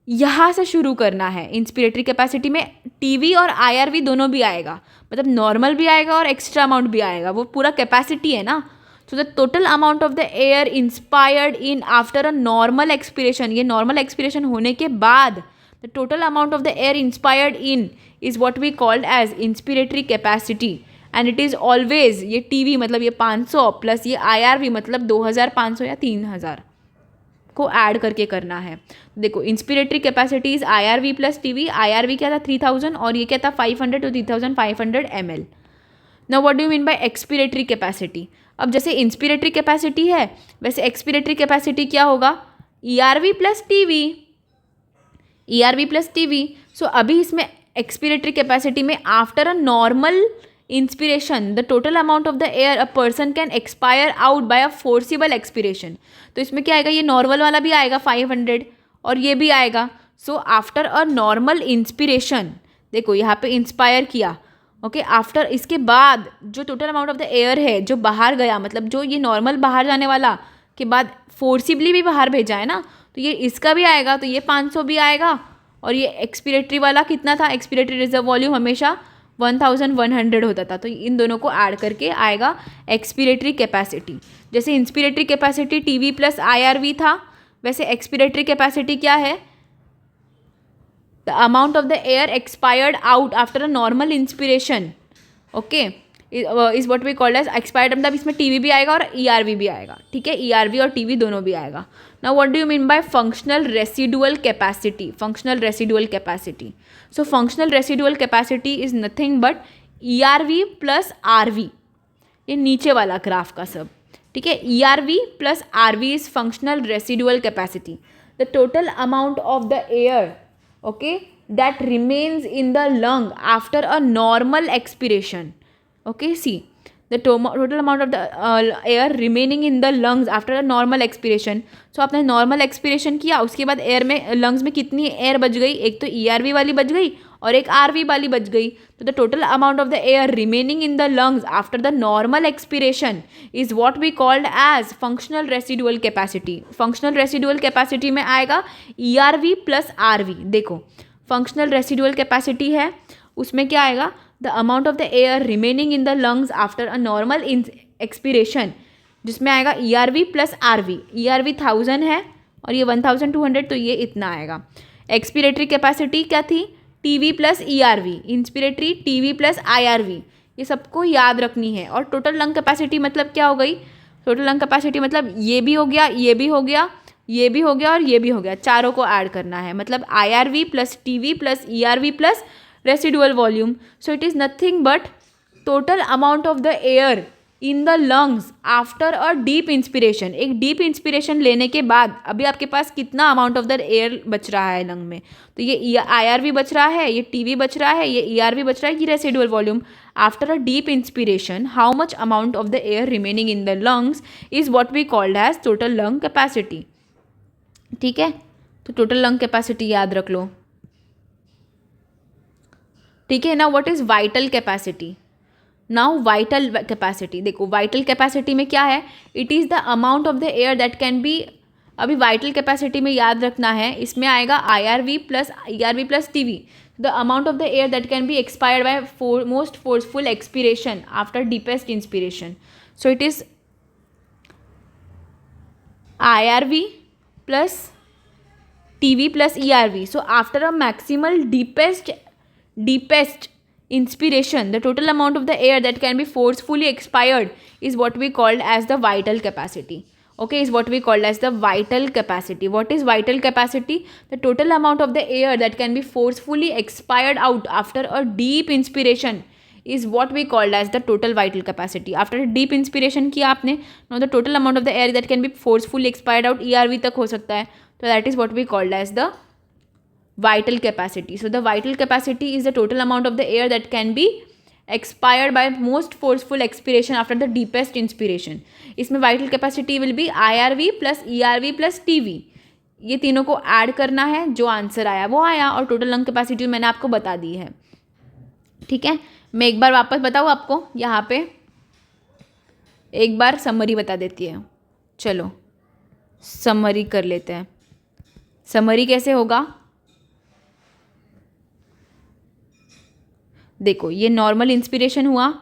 यहाँ से शुरू करना है. इंस्पिरेटरी कैपेसिटी में टीवी और आईआरवी दोनों भी आएगा, मतलब नॉर्मल भी आएगा और एक्स्ट्रा अमाउंट भी आएगा, वो पूरा कैपेसिटी है ना. So the total amount of the air inspired in after a normal expiration, ये नॉर्मल एक्सपिरेशन होने के बाद the total amount of the air inspired in is what we called as inspiratory capacity. And it is always, ये TV मतलब ये 500 plus ये IRV मतलब 2500 या 3000 को ऐड करके करना है. देखो, inspiratory capacity is IRV plus TV. IRV क्या था? 3000 और ये क्या था? 500 to 3500 ml. Now what do you mean bye expiratory capacity? अब जैसे इंस्पिरेटरी कैपेसिटी है वैसे एक्सपिरेटरी कैपेसिटी क्या होगा? ERV plus TV. ERV plus TV. So अभी इसमें एक्सपिरेटरी कैपेसिटी में after a normal inspiration the total amount of the air a person can expire out by a forcible expiration. तो इसमें क्या आएगा? ये नॉर्मल वाला भी आएगा 500 और ये भी आएगा. So after a normal inspiration, देखो यहाँ पे इंस्पायर किया, ओके, आफ्टर इसके बाद जो total amount of the air है जो बाहर गया, मतलब जो ये नॉर्मल बाहर जाने वाला के बाद फोर्सिबली भी बाहर भेजा है ना, तो ये इसका भी आएगा, तो ये 500 भी आएगा. और ये एक्सपिरेटरी वाला कितना था? एक्सपिरेटरी रिजर्व वॉल्यूम हमेशा 1100 होता था, तो इन दोनों को ऐड करके आएगा एक्सपिरेटरी कैपेसिटी. जैसे inspiratory capacity TV plus IRV था, वैसे एक्सपिरेटरी कैपेसिटी क्या है? The amount of the air expired out after a normal inspiration, okay, is what we called as expired. मतलब इसमें टीवी भी आएगा और ईआरवी भी आएगा. ठीक है, ईआरवी और टीवी दोनों भी आएगा. Now what do you mean by functional residual capacity? Functional residual capacity, so functional residual capacity is nothing but ERV plus RV. ये नीचे वाला ग्राफ का सब, ठीक है. ERV plus RV is functional residual capacity. The total amount of the air, okay, that remains in the lung after a normal expiration. Okay, see, the total amount of the air remaining in the lungs after a normal expiration. So आपने normal expiration किया, उसके बाद air में lungs में कितनी air बच गई? एक तो ईआरवी वाली बच गई और एक आरवी वाली बच गई. तो the total amount of the air remaining in the lungs after the normal expiration is what we called as functional residual capacity. Functional residual capacity में आएगा ईआरवी प्लस आरवी. देखो, फंक्शनल रेसिडुअल कैपेसिटी है, उसमें क्या आएगा? The amount of the air remaining in the lungs after a normal expiration, जिसमें आएगा ERV plus RV. ERV 1000 है और ये 1200, तो ये इतना आएगा. एक्सपिरेटरी कैपेसिटी क्या थी? TV plus ERV. Inspiratory TV plus IRV. ये सबको याद रखनी है. और टोटल लंग कैपेसिटी मतलब क्या हो गई? टोटल लंग कैपेसिटी मतलब ये भी हो गया, ये भी हो गया, ये भी हो गया और ये भी हो गया, चारों को ऐड करना है. मतलब IRV plus TV plus ERV plus residual volume. So it is nothing but total amount of the air in the lungs after a deep inspiration. एक डीप इंस्पिरेशन लेने के बाद अभी आपके पास कितना अमाउंट ऑफ द एयर बच रहा है लंग में? तो ये आईआरवी बच रहा है, ये टीवी बच रहा है, ये ईआरवी बच रहा है, ये residual volume. After a deep inspiration how much amount of the air remaining in the lungs is what we called as total lung capacity. ठीक है, तो टोटल लंग कैपेसिटी याद रख लो. ठीक है. Now what is vital capacity? Now vital capacity, देखो vital capacity में क्या है? It is the amount of the air that can be. अभी वाइटल कैपेसिटी में याद रखना है, इसमें आएगा IRV plus ERV plus TV. The amount of the air that can be expired by most forceful expiration after deepest inspiration. So it is IRV plus TV plus ERV. So after a maximal deepest inspiration, the total amount of the air that can be forcefully expired is what we called as the vital capacity. okay, is what we call as the vital capacity. What is vital capacity? The total amount of the air that can be forcefully expired out after a deep inspiration is what we called as the total vital capacity. After a deep inspiration किया आपने, now the total amount of the air that can be forcefully expired out ERV तक हो सकता है, तो that is what we called as the vital capacity. So the vital capacity is the total amount of the air that can be expired by most forceful expiration after the deepest inspiration. इसमें vital capacity will be IRV plus ERV plus TV. ये तीनों को add करना है, जो answer आया वो आया, और टोटल लंग कैपेसिटी मैंने आपको बता दी है. ठीक है, मैं एक बार वापस बताऊँ आपको, यहाँ पे एक बार समरी बता देती है. चलो समरी कर लेते हैं. समरी कैसे होगा, देखो ये नॉर्मल इंस्पिरेशन हुआ,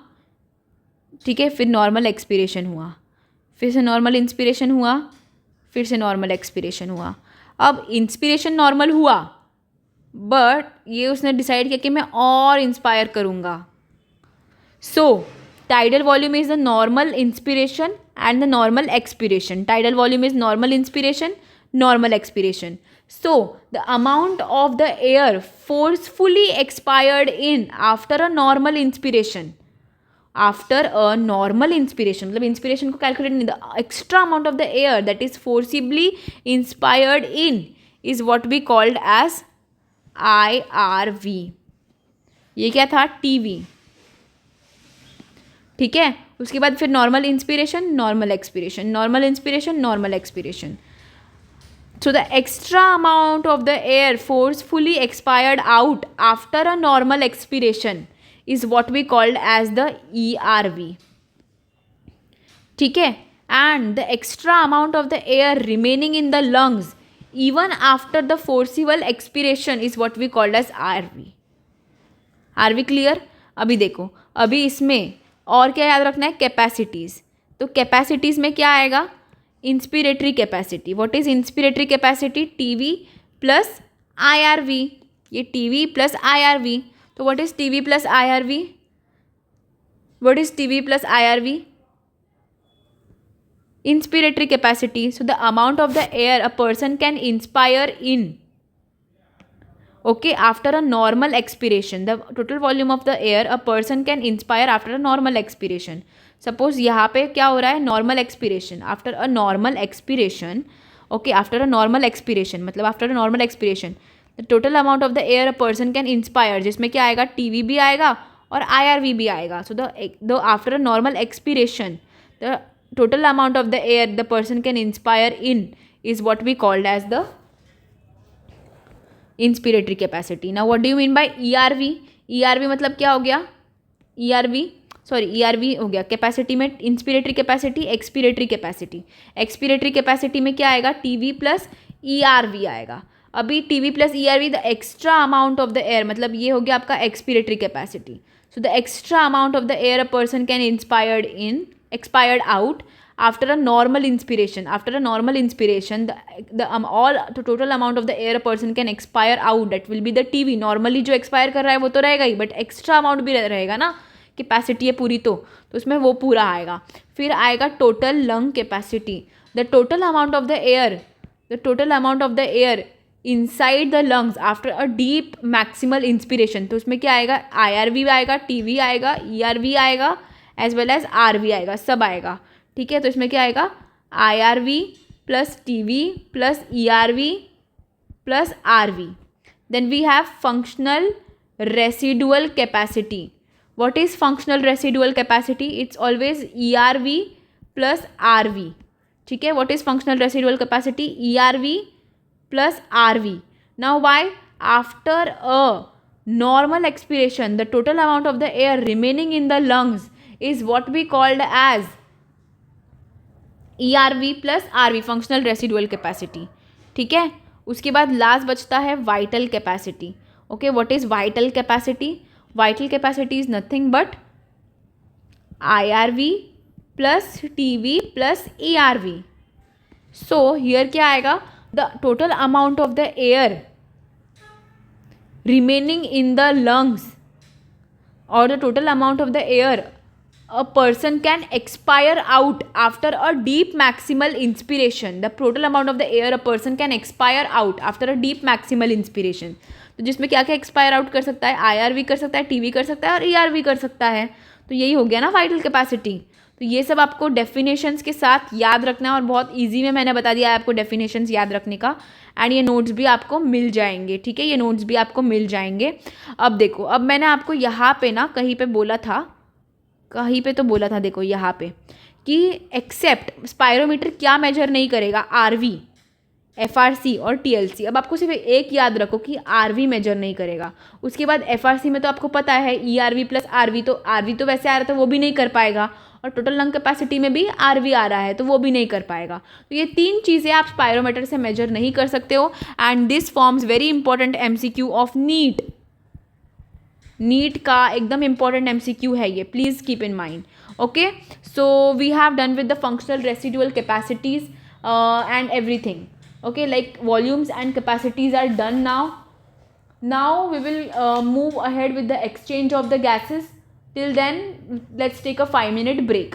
ठीक है, फिर नॉर्मल एक्सपिरेशन हुआ, फिर से नॉर्मल इंस्पिरेशन हुआ, फिर से नॉर्मल एक्सपिरेशन हुआ. अब इंस्पिरेशन नॉर्मल हुआ, बट ये उसने डिसाइड किया कि मैं और इंस्पायर करूँगा. So tidal volume is the normal inspiration and the normal expiration. Tidal volume is normal inspiration, normal expiration. So the amount of the air forcefully expired in after a normal inspiration, मतलब inspiration को calculate नहीं, the extra amount of the air that is forcibly inspired in is what we called as IRV. ये क्या था, TV. ठीक है, उसके बाद फिर normal inspiration, normal expiration, normal inspiration, normal expiration. So the extra amount of the air forcefully expired out after a normal expiration is what we called as the ERV. ठीक है, and the extra amount of the air remaining in the lungs even after the forcible expiration is what we called as RV. Are we clear? अभी देखो, अभी इसमें और क्या याद रखना है, कैपेसिटीज़. तो कैपेसिटीज़ में क्या आएगा, inspiratory capacity. What is inspiratory capacity, TV plus IRV. ये TV प्लस IRV. तो what is TV plus IRV, what is TV plus IRV, inspiratory capacity. So the amount of the air a person can inspire in, okay, after a normal expiration, the total volume of the air a person can inspire after a normal expiration. Suppose यहाँ पे क्या हो रहा है, normal expiration. After a normal expiration, okay, after a normal expiration मतलब after a normal expiration the total amount of the air a person can inspire, जिसमें क्या आएगा, TV भी आएगा और IRV भी आएगा. So the after a normal expiration the total amount of the air the person can inspire in is what we called as the inspiratory capacity. Now what do you mean by ERV? ERV मतलब क्या हो गया, ERV हो गया capacity में, inspiratory capacity, expiratory capacity. Expiratory capacity में क्या आएगा, TV प्लस ERV आएगा. अभी TV plus ERV the extra amount of the air, मतलब ये हो गया आपका expiratory capacity. So the extra amount of the air a person can expired out after a normal inspiration. After a normal inspiration, the total amount of the air a person can expire out, that will be the TV. Normally जो expire कर रहा है वो तो रहेगा ही, but extra amount भी रहेगा ना, कैपेसिटी है पूरी तो उसमें वो पूरा आएगा. फिर आएगा total lung capacity. The total amount of the air inside the lungs after a deep maximal inspiration. तो उसमें क्या आएगा, IRV आएगा, TV आएगा, ERV आएगा, एज वेल एज RV आएगा, सब आएगा. ठीक है, तो इसमें क्या आएगा, IRV plus TV plus ERV plus RV. Then we have functional residual capacity. What is functional residual capacity? It's always ERV plus RV. ठीक है, what is functional residual capacity? ERV plus RV. Now why? After a normal expiration, the total amount of the air remaining in the lungs is what we called as ERV plus RV, functional residual capacity. ठीक है, उसके बाद last बचता है vital capacity. Okay, what is vital capacity? Vital capacity is nothing but IRV plus TV plus ERV. So here क्या आएगा, the total amount of the air remaining in the lungs or the total amount of the air a person can expire out after a deep maximal inspiration. The total amount of the air a person can expire out after a deep maximal inspiration. तो जिसमें क्या क्या expire out कर सकता है, IR भी कर सकता है, TB कर सकता है और ER भी कर सकता है. तो यही हो गया ना वाइटल कैपेसिटी. तो ये सब आपको डेफिनेशंस के साथ याद रखना है और बहुत ईजी में मैंने बता दिया है आपको डेफिनेशंस याद रखने का. एंड ये नोट्स भी आपको मिल जाएंगे. ठीक है, ये नोट्स भी आपको मिल जाएंगे. अब देखो, अब मैंने आपको यहाँ पे ना कहीं पे बोला था, देखो यहाँ पे कि एक्सेप्ट स्पायरोमीटर क्या मेजर नहीं करेगा, RV, FRC और TLC. अब आपको सिर्फ एक याद रखो कि RV मेजर नहीं करेगा. उसके बाद FRC में तो आपको पता है ERV प्लस RV, तो RV तो वैसे आ रहा था वो भी नहीं कर पाएगा, और टोटल लंग कैपेसिटी में भी RV आ रहा है तो वो भी नहीं कर पाएगा. तो ये तीन चीज़ें आप स्पायरोमीटर से मेजर नहीं कर सकते हो. And this forms very important MCQ ऑफ नीट का एकदम इंपॉर्टेंट MCQ है ये, please keep in mind. Okay, so we have done with the functional residual capacities and everything. Okay, like volumes and capacities are done now. Now we will move ahead with the exchange of the gases. Till then, let's take a 5-minute break.